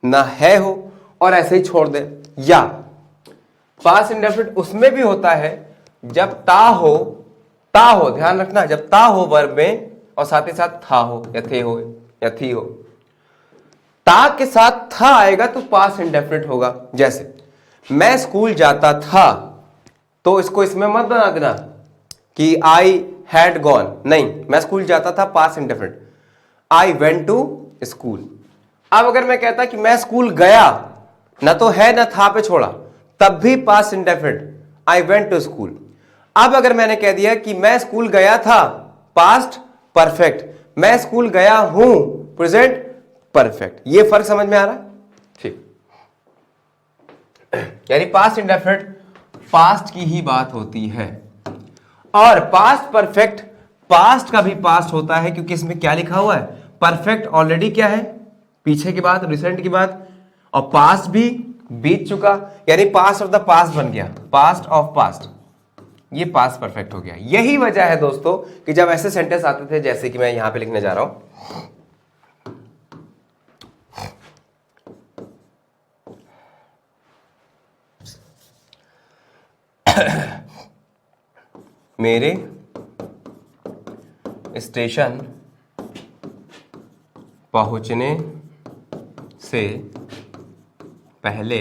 ना है हो और ऐसे ही छोड़ दे। या पास्ट इंडेफिनिट उसमें भी होता है जब ता हो, ध्यान रखना, जब ता हो वर्ब में और साथ ही साथ था हो या थे हो या थी हो। ता के साथ था आएगा तो पास्ट इंडेफिनिट होगा। जैसे मैं स्कूल जाता था, तो इसको इसमें मत बना देना कि आई हैड गॉन, नहीं, मैं स्कूल जाता था past indefinite, I went to school. अब अगर मैं कहता कि मैं स्कूल गया, ना तो है ना था पे छोड़ा, तब भी past indefinite, I went to school. अब अगर मैंने कह दिया कि मैं स्कूल गया था, पास्ट परफेक्ट, मैं स्कूल गया हूं, प्रेजेंट परफेक्ट। ये फर्क समझ में आ रहा है? ठीक, यानी पास्ट इंडेफिनिट पास्ट की ही बात होती है, और पास्ट परफेक्ट पास्ट का भी पास्ट होता है, क्योंकि इसमें क्या लिखा हुआ है, परफेक्ट ऑलरेडी क्या है, पीछे की बात, रिसेंट की बात, और पास्ट भी बीत चुका, यानी पास्ट ऑफ द पास्ट बन गया, पास्ट ऑफ पास्ट, ये पास्ट परफेक्ट हो गया। यही वजह है दोस्तों कि जब ऐसे सेंटेंस आते थे जैसे कि मैं यहां पे लिखने जा रहा हूं, मेरे स्टेशन पहुंचने से पहले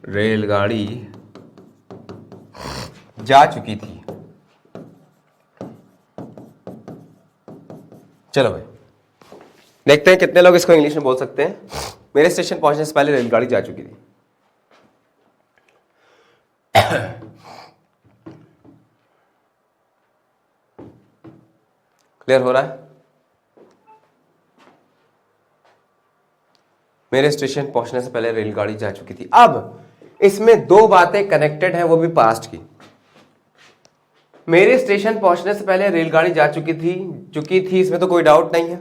रेलगाड़ी जा चुकी थी। चलो भाई देखते हैं कितने लोग इसको इंग्लिश में बोल सकते हैं। मेरे स्टेशन पहुंचने से पहले रेलगाड़ी जा चुकी थी। क्लियर हो रहा है? मेरे स्टेशन पहुंचने से पहले रेलगाड़ी जा चुकी थी। अब इसमें दो बातें कनेक्टेड हैं, वो भी पास्ट की। मेरे स्टेशन पहुंचने से पहले रेलगाड़ी जा चुकी थी, इसमें तो कोई डाउट नहीं है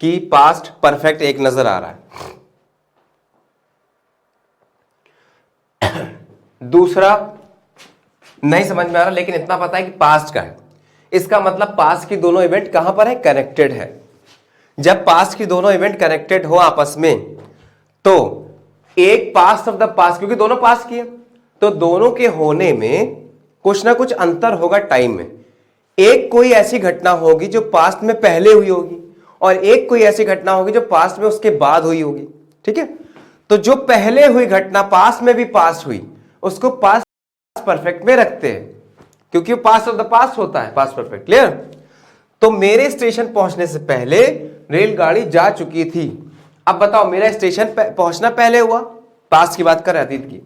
कि पास्ट परफेक्ट एक नजर आ रहा है। दूसरा नहीं समझ में आ रहा, लेकिन इतना पता है कि पास्ट का है। इसका मतलब पास्ट की दोनों इवेंट कहां पर है, कनेक्टेड है। जब पास्ट की दोनों इवेंट कनेक्टेड हो आपस में, तो एक पास्ट ऑफ द पास्ट, क्योंकि दोनों पास्ट की है, तो दोनों के होने में कुछ ना कुछ अंतर होगा टाइम में। एक कोई ऐसी घटना होगी जो पास्ट में पहले हुई होगी, और एक कोई ऐसी घटना होगी जो पास्ट में उसके बाद हुई होगी। ठीक है, तो जो पहले हुई घटना पास्ट में भी पास्ट हुई, उसको पास्ट परफेक्ट में रखते हैं, क्योंकि वो पास्ट ऑफ द पास्ट होता है, पास्ट परफेक्ट। क्लियर? तो मेरे स्टेशन पहुंचने से पहले रेलगाड़ी जा चुकी थी। अब बताओ, मेरा स्टेशन पहुंचना पहले हुआ, पास्ट की बात कर रहे अतीत की,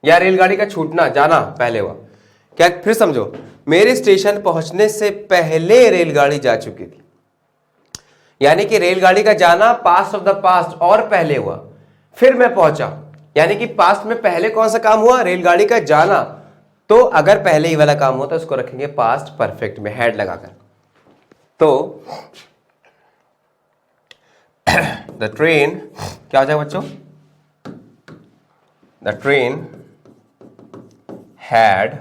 या रेलगाड़ी का छूटना जाना पहले हुआ? क्या, फिर समझो, मेरे स्टेशन पहुंचने से पहले रेलगाड़ी जा चुकी थी, यानी कि रेलगाड़ी का जाना पास्ट ऑफ द पास्ट और पहले हुआ, फिर मैं पहुंचा, यानी कि पास्ट में पहले कौन सा काम हुआ, रेलगाड़ी का जाना। तो अगर पहले ही वाला काम होता है उसको रखेंगे पास्ट परफेक्ट में हेड लगाकर। तो द ट्रेन क्या हो जाएगा बच्चों, द ट्रेन हैड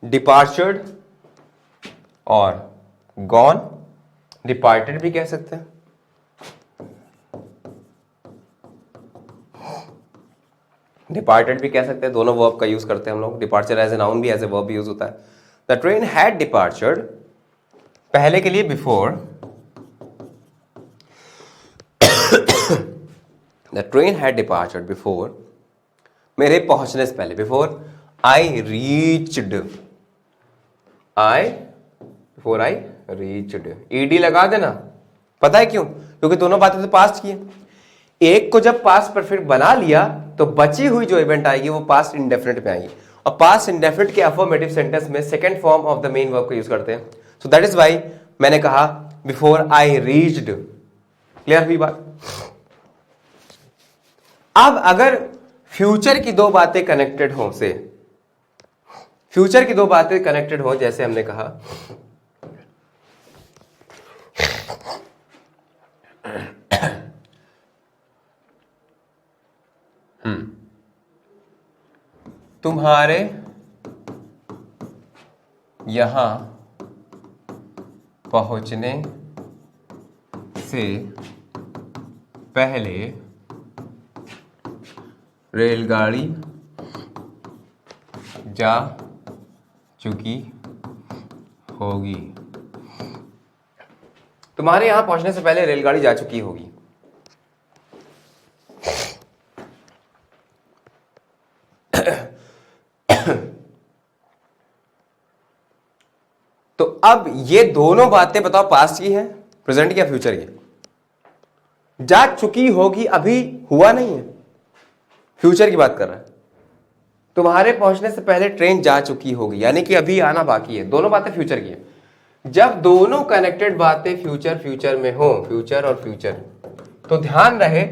डिपार्चर्ड और गॉन, डिपार्टेड भी कह सकते हैं। डिपार्टेड भी कह सकते हैं, दोनों वर्ब का यूज करते हैं हम लोग। डिपार्चर एज ए नाउन भी, एज ए वर्ब भी यूज होता है। द ट्रेन हैड डिपार्चर्ड, पहले के लिए before, the train had departed before, मेरे पहुंचने से पहले, before I reached, before I reached, ED लगा देना। पता है क्यों? क्योंकि दोनों बातें तो पास्ट की है। एक को जब पास्ट परफेक्ट बना लिया तो बची हुई जो इवेंट आएगी वो पास्ट इंडेफिनिट में आएगी, और पास्ट इंडेफिनिट के अफर्मेटिव सेंटेंस में second form of the main verb को यूज करते हैं। सो दैट इज व्हाई मैंने कहा बिफोर आई रीच्ड। क्लियर हुई बात? अब अगर फ्यूचर की दो बातें कनेक्टेड हो, से फ्यूचर की दो बातें कनेक्टेड हो, जैसे हमने कहा तुम्हारे यहां पहुंचने से पहले रेलगाड़ी जा चुकी होगी। तुम्हारे यहां पहुंचने से पहले रेलगाड़ी जा चुकी होगी। तो अब ये दोनों बातें बताओ, पास्ट की है, प्रेजेंट की या फ्यूचर की? जा चुकी होगी अभी हुआ नहीं है, फ्यूचर की बात कर रहा है। तुम्हारे पहुंचने से पहले ट्रेन जा चुकी होगी, यानी कि अभी आना बाकी है। दोनों बातें फ्यूचर की है। जब दोनों कनेक्टेड बातें फ्यूचर में हो, फ्यूचर और फ्यूचर, तो ध्यान रहे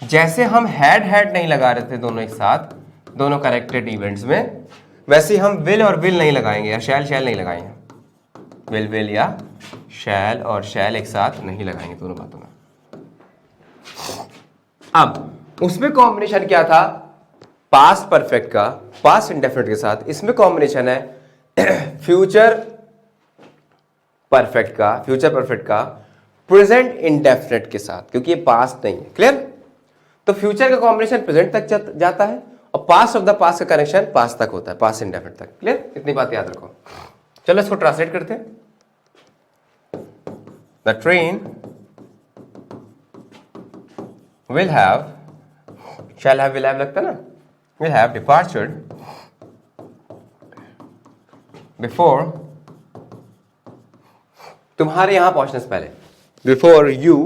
जैसे हम हैड नहीं लगा रहे थे दोनों एक साथ, दोनों कनेक्टेड इवेंट्स में, वैसे हम विल और विल नहीं लगाएंगे या शैल नहीं लगाएंगे। विल या शैल और शैल एक साथ नहीं लगाएंगे दोनों बातों में। अब उसमें कॉम्बिनेशन क्या था? पास्ट परफेक्ट का पास्ट इंडेफिनिट के साथ। इसमें कॉम्बिनेशन है फ्यूचर परफेक्ट का प्रेजेंट इंडेफिनिट के साथ, क्योंकि ये पास्ट नहीं है। क्लियर? तो फ्यूचर का कॉम्बिनेशन प्रेजेंट तक जाता है और पास्ट ऑफ द पास्ट का कनेक्शन पास्ट तक होता है, पास्ट इंडेफिनिट तक। क्लियर? इतनी बात याद रखो। चलो इसको ट्रांसलेट करते हैं। The train will have, shall have, will have लगता है ना, will have departed before, तुम्हारे यहां पहुंचने से पहले, before you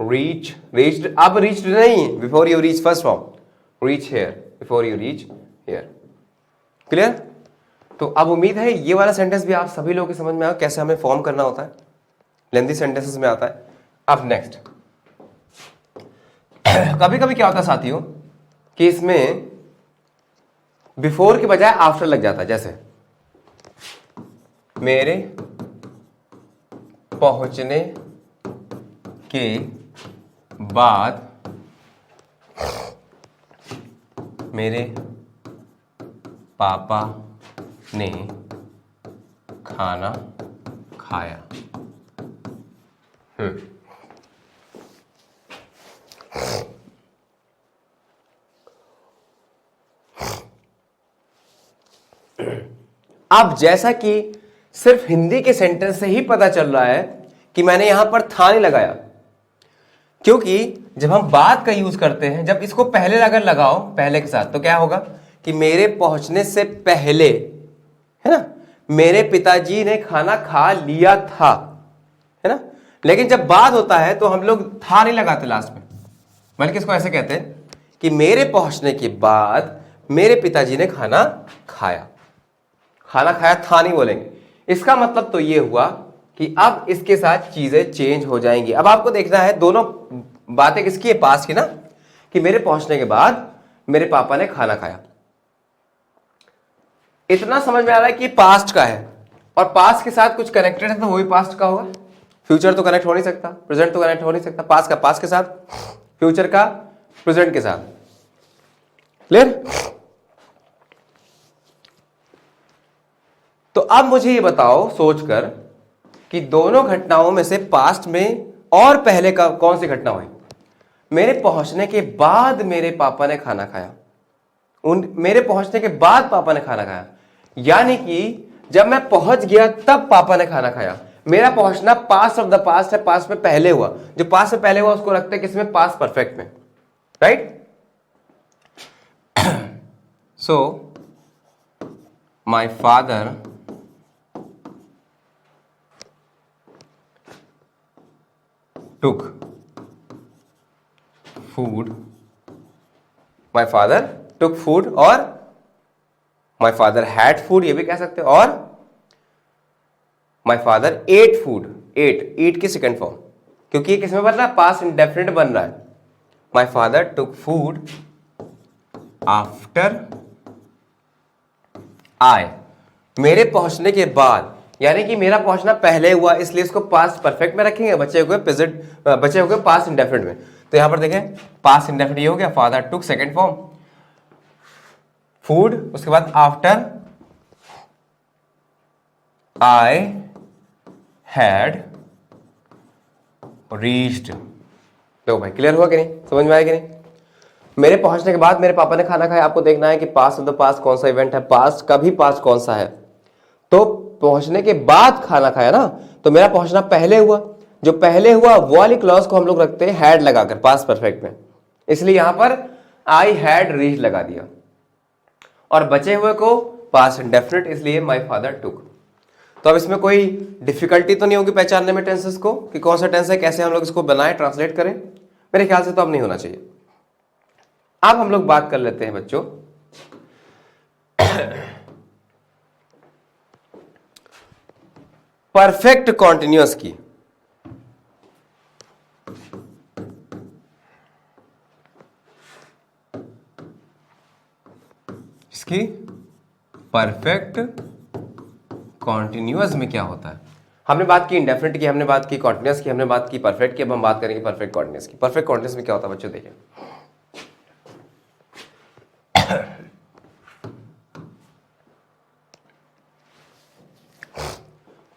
reached, अब reached नहीं, before you reach first form, reach here, before you reach here। Clear? तो अब उम्मीद है ये वाला सेंटेंस भी आप सभी लोगों के समझ में आया कैसे हमें फॉर्म करना होता है, लेंथी सेंटेंसेस में आता है। अब नेक्स्ट, कभी कभी क्या होता है साथियों कि इसमें बिफोर के बजाय आफ्टर लग जाता है। जैसे मेरे पहुंचने के बाद मेरे पापा ने खाना खाया। अब जैसा कि सिर्फ हिंदी के सेंटेंस से ही पता चल रहा है कि मैंने यहां पर था नहीं लगाया, क्योंकि जब हम बात का यूज करते हैं, जब इसको पहले अगर लगाओ पहले के साथ, तो क्या होगा कि मेरे पहुंचने से पहले, है ना, मेरे पिताजी ने खाना खा लिया था, है ना। लेकिन जब बात होता है तो हम लोग था नहीं लगाते लास्ट में, बल्कि इसको ऐसे कहते हैं कि मेरे पहुंचने के बाद मेरे पिताजी ने खाना खाया। खाना खाया था नहीं बोलेंगे। इसका मतलब तो ये हुआ कि अब इसके साथ चीजें चेंज हो जाएंगी। अब आपको देखना है दोनों बातें किसकी है, पास्ट की ना, कि मेरे पहुंचने के बाद मेरे पापा ने खाना खाया। इतना समझ में आ रहा है कि पास्ट का है और पास्ट के साथ कुछ कनेक्टेड है तो वो भी पास्ट का होगा। फ्यूचर तो कनेक्ट हो नहीं सकता, प्रेजेंट तो कनेक्ट हो नहीं सकता। पास्ट का पास्ट के साथ, फ्यूचर का प्रेजेंट के साथ। क्लियर? तो अब मुझे ये बताओ सोचकर कि दोनों घटनाओं में से पास्ट में और पहले का कौन सी घटना हुई? मेरे पहुंचने के बाद मेरे पापा ने खाना खाया। मेरे पहुंचने के बाद पापा ने खाना खाया, यानी कि जब मैं पहुंच गया तब पापा ने खाना खाया। मेरा पहुंचना पास्ट ऑफ द पास्ट है, पास्ट में पहले हुआ। जो पास्ट में पहले हुआ उसको रखते हैं किसमें? पास्ट परफेक्ट में, right? So my father took food, my father took food, और my father had food ये भी कह सकते हो, और my father ate food, eat की सेकंड फॉर्म, क्योंकि ये किसमें बन रहा है? पास्ट इंडेफिनिट बन रहा है। my father took food after I, मेरे पहुंचने के बाद, यानी कि मेरा पहुंचना पहले हुआ, इसलिए इसको पास्ट परफेक्ट में रखेंगे, बचे हुए पास्ट इंडेफिनिट में। तो यहां पर देखें पास्ट इंडेफिनिट ये हो गया, फादर टुक सेकंड फॉर्म, फूड, उसके बाद आफ्टर आई हैड रीच्ड। देखो भाई क्लियर हुआ कि नहीं, समझ में आया कि नहीं? मेरे पहुंचने के बाद मेरे पापा ने खाना खाया, आपको देखना है कि पास्ट ऑफ द पास्ट कौन सा इवेंट है, पास्ट का भी पास्ट कौन सा है। तो पहुंचने के बाद खाना खाया ना, तो मेरा पहुंचना पहले हुआ, जो पहले हुआ वो वाली क्लॉज को हम लोग रखते हैं हैड लगाकर पास्ट परफेक्ट में, इसलिए यहां पर आई हैड रीच्ड लगा दिया, और बचे हुए को पास्ट इंडेफिनिट, इसलिए माय फादर टुक। तो अब इसमें कोई डिफिकल्टी तो नहीं होगी पहचानने में टेंसेस को कि कौन सा टेंस है, कैसे हम लोग इसको बनाएं, ट्रांसलेट करें? मेरे ख्याल से तो अब नहीं होना चाहिए। अब हम लोग बात कर लेते हैं बच्चों परफेक्ट कॉन्टिन्यूअस की। इसकी परफेक्ट कॉन्टिन्यूअस में क्या होता है? हमने बात की इंडेफिनिट की, हमने बात की कॉन्टिन्यूअस की, हमने बात की परफेक्ट की, अब हम बात करेंगे परफेक्ट कॉन्टिन्यूअस की। परफेक्ट कॉन्टिन्यूअस में क्या होता है बच्चों, देखिए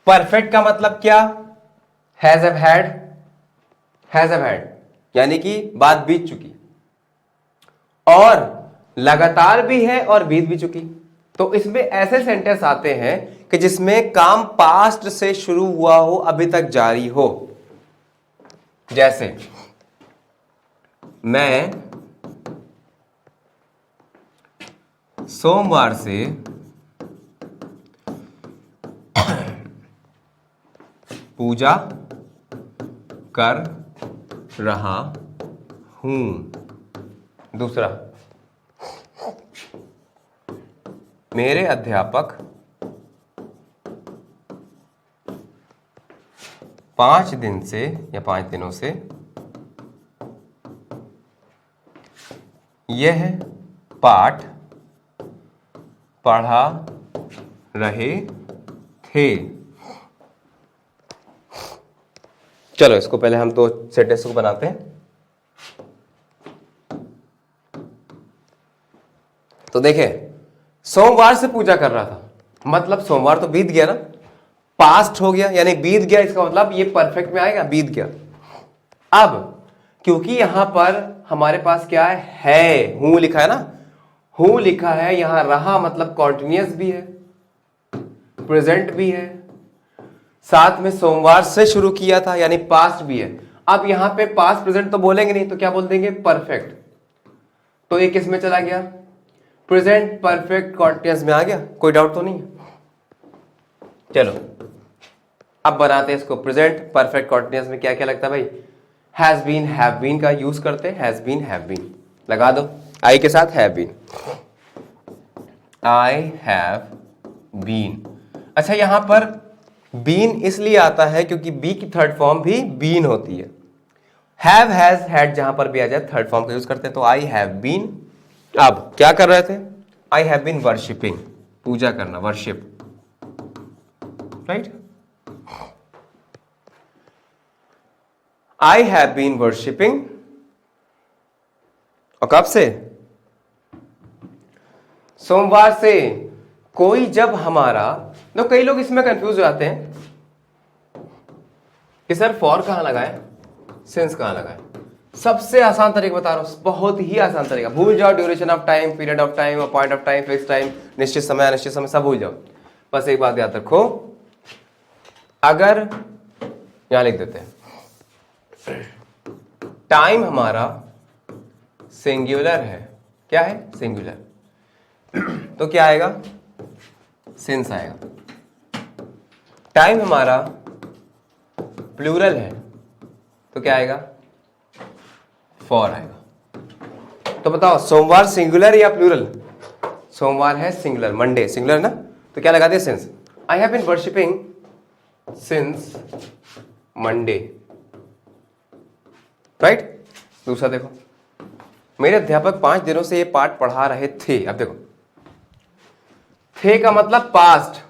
परफेक्ट का मतलब क्या? Has have had, has have had यानी कि बात बीत चुकी, और लगातार भी है और बीत भी चुकी। तो इसमें ऐसे सेंटेंस आते हैं कि जिसमें काम पास्ट से शुरू हुआ हो, अभी तक जारी हो। जैसे मैं सोमवार से पूजा कर रहा हूं। दूसरा, मेरे अध्यापक 5 दिन से या 5 दिनों से यह पाठ पढ़ा रहे थे। चलो इसको पहले हम दो सेंटेंस को बनाते हैं। तो देखें, सोमवार से पूजा कर रहा था, मतलब सोमवार तो बीत गया ना, पास्ट हो गया यानी बीत गया, इसका मतलब ये परफेक्ट में आएगा, बीत गया। अब क्योंकि यहां पर हमारे पास क्या है, हूं लिखा है ना, हूं लिखा है, यहां रहा मतलब कॉन्टिन्यूअस भी है, प्रेजेंट भी है, साथ में सोमवार से शुरू किया था यानी पास्ट भी है। अब यहां पे पास्ट प्रेजेंट तो बोलेंगे नहीं, तो क्या बोल देंगे, परफेक्ट। तो ये किस में चला गया, प्रेजेंट परफेक्ट कॉन्टिन्यूअस में आ गया, कोई डाउट तो नहीं है। चलो अब बनाते हैं इसको। प्रेजेंट परफेक्ट कॉन्टिन्यूअस में क्या क्या लगता है भाई, हैज बीन, हैव बीन का यूज करते हैं, हैज बीन, हैव बीन लगा दो, आई के साथ have been, I have been. अच्छा यहां पर बीन इसलिए आता है क्योंकि बी की थर्ड फॉर्म भी बीन होती है। हैव, हैज, हैड जहां पर भी आ जाए थर्ड फॉर्म का यूज करते हैं। तो आई हैव बीन, अब क्या कर रहे थे, आई हैव बीन वर्शिपिंग, पूजा करना, worship, right. I have been worshipping, और कब से, सोमवार से। कोई जब हमारा, तो कई लोग इसमें कंफ्यूज हो जाते हैं कि सर फॉर कहां लगाए, सिंस कहां लगाए। सबसे आसान तरीका बता रहा हूं, बहुत ही आसान तरीका, भूल जाओ duration of time, period of time, point of time, fix time, निश्चित समय, अनिश्चित समय, सब भूल जाओ। बस एक बात याद रखो, अगर यहां लिख देते हैं टाइम हमारा सिंगुलर है, क्या है, सिंगुलर, तो क्या आएगा, सिंस आएगा। टाइम हमारा प्लूरल है तो क्या आएगा, फॉर आएगा। तो बताओ सोमवार सिंगुलर या प्लूरल, सोमवार है सिंगुलर, मंडे सिंगुलर ना, तो क्या लगा दिया, since. I have been worshipping since Monday, right. दूसरा देखो, मेरे अध्यापक 5 दिनों से ये पाठ पढ़ा रहे थे। अब देखो, थे का मतलब पास्ट,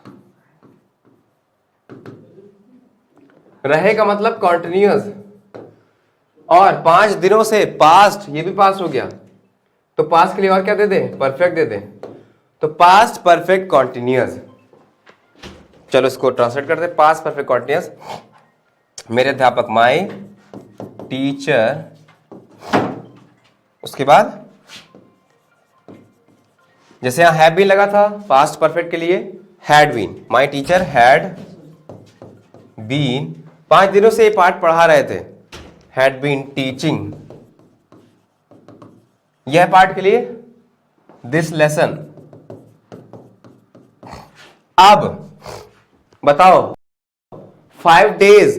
रहे का मतलब कॉन्टिन्यूअस, और 5 दिनों से पास्ट, ये भी पास्ट हो गया, तो पास्ट के लिए और क्या दे दें, परफेक्ट दे दें, तो पास्ट परफेक्ट कॉन्टिन्यूअस। चलो इसको ट्रांसलेट करते हैं, पास्ट परफेक्ट कॉन्टिन्यूअस। मेरे अध्यापक, माय टीचर, उसके बाद जैसे यहां हैव बीन लगा था पास्ट परफेक्ट के लिए, had been, my teacher had been, 5 दिनों से ये पाठ पढ़ा रहे थे, हैड बीन टीचिंग, यह पाठ के लिए दिस लेसन। अब बताओ 5 days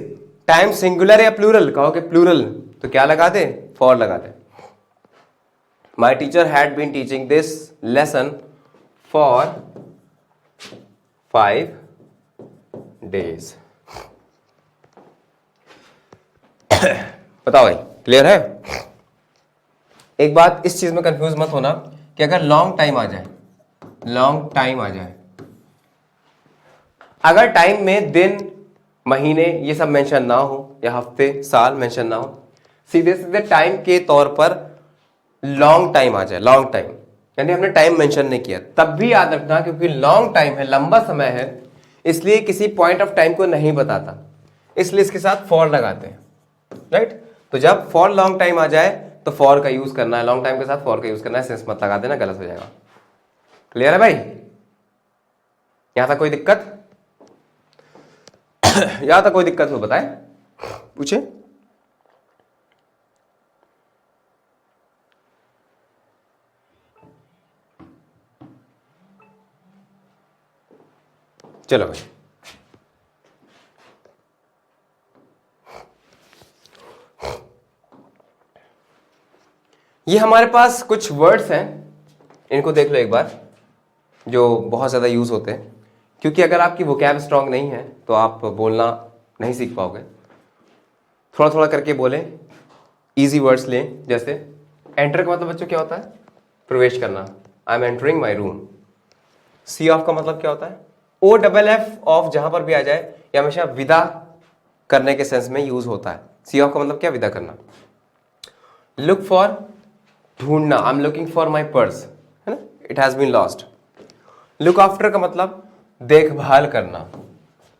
टाइम सिंगुलर या प्लूरल, कहोगे प्लूरल तो क्या लगा दे, फॉर लगा दे। My teacher had been teaching this lesson for 5 days। बताओ भाई, क्लियर है? एक बात इस चीज में कंफ्यूज मत होना कि अगर लॉन्ग टाइम आ जाए, लॉन्ग टाइम आ जाए, अगर टाइम में दिन महीने ये सब मेंशन ना हो या हफ्ते साल मेंशन ना हो, सीधे सीधे टाइम के तौर पर लॉन्ग टाइम आ जाए, लॉन्ग टाइम यानी हमने टाइम मेंशन नहीं किया, तब भी याद रखना क्योंकि लॉन्ग टाइम है, लंबा समय है, इसलिए किसी पॉइंट ऑफ टाइम को नहीं बताता, इसलिए इसके साथ फॉर लगाते हैं, राइट? तो जब फॉर लॉन्ग टाइम आ जाए तो फॉर का यूज करना है, लॉन्ग टाइम के साथ फॉर का यूज करना है, सेंस मत लगा देना, गलत हो जाएगा। क्लियर है भाई? यहां तक कोई दिक्कत? यहां तक कोई दिक्कत हो बताए, पूछे। चलो भाई, ये हमारे पास कुछ वर्ड्स हैं, इनको देख लो एक बार, जो बहुत ज़्यादा यूज़ होते हैं, क्योंकि अगर आपकी वोकैब स्ट्रांग नहीं है तो आप बोलना नहीं सीख पाओगे। थोड़ा थोड़ा करके बोलें, इजी वर्ड्स लें। जैसे एंटर का मतलब बच्चों क्या होता है? प्रवेश करना, I am entering my room. See off का मतलब क्या होता है? ओ डबल एफ ऑफ जहां पर भी आ जाए ये हमेशा विदा करने के सेंस में यूज होता है। सी ऑफ का मतलब क्या? विदा करना। लुक फॉर, ढूंढना, I am looking for my purse, है ना, it has been lost. Look after का मतलब देखभाल करना,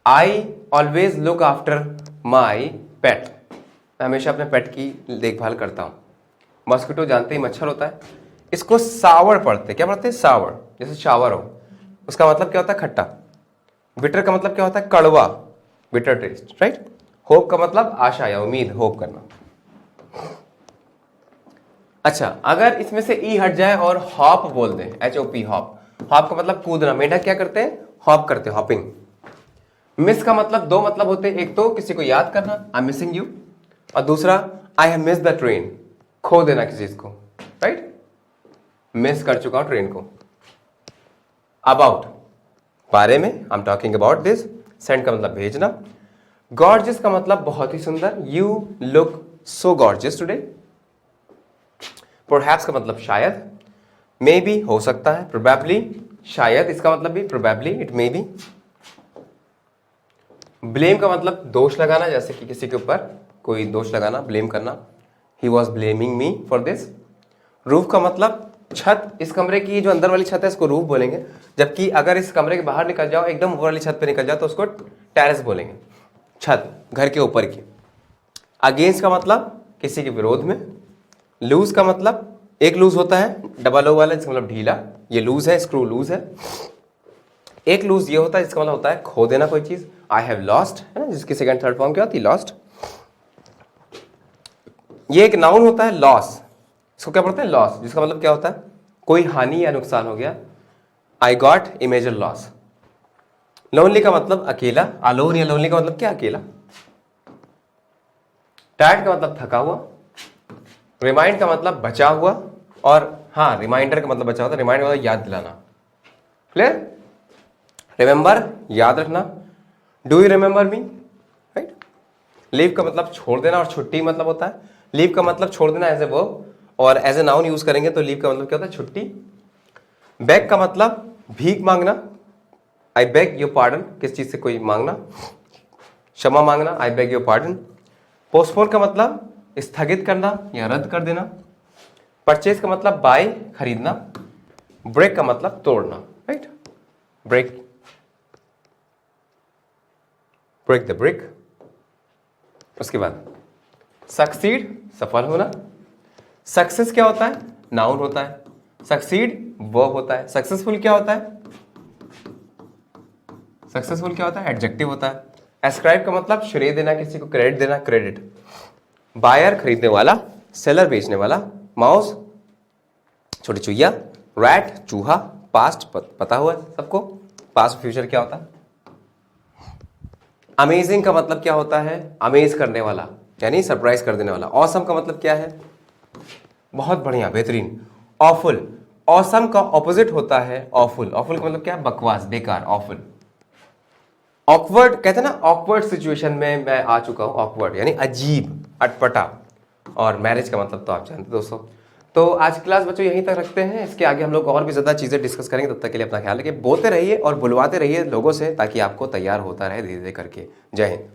I always look after my pet, मैं हमेशा अपने पेट की देखभाल करता हूं। मॉस्किटो जानते ही मच्छर होता है, इसको सावर पढ़ते, क्या पढ़ते हैं? सावर, जैसे शावर हो, उसका मतलब क्या होता है? खट्टा। बिटर का मतलब क्या होता है? कड़वा, बिटर टेस्ट, राइट। होप का मतलब आशा या उम्मीद, होप करना। अच्छा, अगर इसमें से ई हट जाए और हॉप बोल दें, HOP, हॉप, हॉप का मतलब कूदना, मेंढक क्या करते हैं? हॉप करते हैं, हॉपिंग। मिस का मतलब दो मतलब होते हैं, एक तो किसी को याद करना, आई एम मिसिंग यू, और दूसरा I have miss the train, खो देना किसी चीज को, राइट, मिस कर चुका हूं ट्रेन को। अबाउट, बारे में, I am talking about this. Send का मतलब भेजना। गॉर्जियस का मतलब बहुत ही सुंदर, you look so gorgeous today. Perhaps का मतलब शायद, मे बी हो सकता है, प्रोबेबली शायद, इसका मतलब भी probably, it may be. Blame का मतलब दोष लगाना, जैसे कि किसी के ऊपर कोई दोष लगाना, ब्लेम करना, he was blaming me for this. Roof का मतलब छत, इस कमरे की जो अंदर वाली छत है इसको रूफ बोलेंगे, जबकि अगर इस कमरे के बाहर निकल जाओ, एकदम ऊपर वाली छत पे निकल जाओ तो उसको टेरेस बोलेंगे, छत, घर के ऊपर की। अगेंस्ट का मतलब किसी के विरोध में। लूज का मतलब एक लूज होता है डबल ओ वाला, जिसका मतलब ढीला, ये लूज है, स्क्रू लूज है। एक लूज ये होता है जिसका मतलब होता है खो देना कोई चीज, आई हैव लॉस्ट, है ना, जिसकी सेकंड थर्ड फॉर्म क्या होती है? लॉस्ट। ये एक नाउन होता है, लॉस, इसको क्या पढ़ते हैं? लॉस, जिसका मतलब क्या होता है? कोई हानि या नुकसान हो गया, I got a major loss. Lonely का मतलब अकेला, अलोन या लोनली का मतलब क्या? अकेला। टायर्ड का मतलब थका हुआ। रिमाइंड का मतलब बचा हुआ, और हाँ, रिमाइंडर का मतलब बचा हुआ, रिमाइंड का मतलब याद दिलाना। क्लियर? रिमेंबर, याद रखना। Do you remember me, right. Leave का मतलब छोड़ देना, और छुट्टी मतलब होता है, लीव का मतलब छोड़ देना एज ए वर्ब, और एज ए नाउन यूज करेंगे तो लीव का मतलब क्या होता है? छुट्टी। बेग का मतलब भीख मांगना, आई बेग योर पार्डन, किस चीज से कोई मांगना, क्षमा मांगना, I beg your pardon. Postpone का मतलब स्थगित करना या रद्द कर देना। परचेज का मतलब बाय, खरीदना। ब्रेक का मतलब तोड़ना, right, break, break the brick. उसके बाद सक्सीड सफल होना। सक्सेस क्या होता है? नाउन होता है। सक्सीड वर्ब होता है। सक्सेसफुल क्या होता है? सक्सेसफुल क्या होता है? एडजेक्टिव होता है। एस्क्राइब का मतलब श्रेय देना, किसी को क्रेडिट देना, क्रेडिट। बायर खरीदने वाला, सेलर बेचने वाला। माउस छोटी चुईया, रैट चूहा। पास्ट पता हुआ सबको, पास्ट फ्यूचर क्या होता है? अमेजिंग का मतलब क्या होता है? अमेज करने वाला, यानी सरप्राइज कर देने वाला। ऑसम का मतलब क्या है? बहुत बढ़िया, बेहतरीन। ऑफुल, ऑसम का ऑपोजिट होता है ऑफुल। ऑफुल का मतलब क्या है? बकवास, बेकार, ऑफुल। ऑकवर्ड कहते हैं ना, ऑकवर्ड सिचुएशन में मैं आ चुका हूं। ऑकवर्ड यानी अजीब, अटपटा। और मैरिज का मतलब तो आप जानते हैं दोस्तों। तो आज की क्लास बच्चों यहीं तक रखते हैं। इसके आगे हम लोग और भी ज़्यादा चीज़ें डिस्कस करेंगे। तब तक के लिए अपना ख्याल रखिए, बोलते रहिए और बुलवाते रहिए लोगों से, ताकि आपको तैयार होता रहे धीरे धीरे करके। जय हिंद।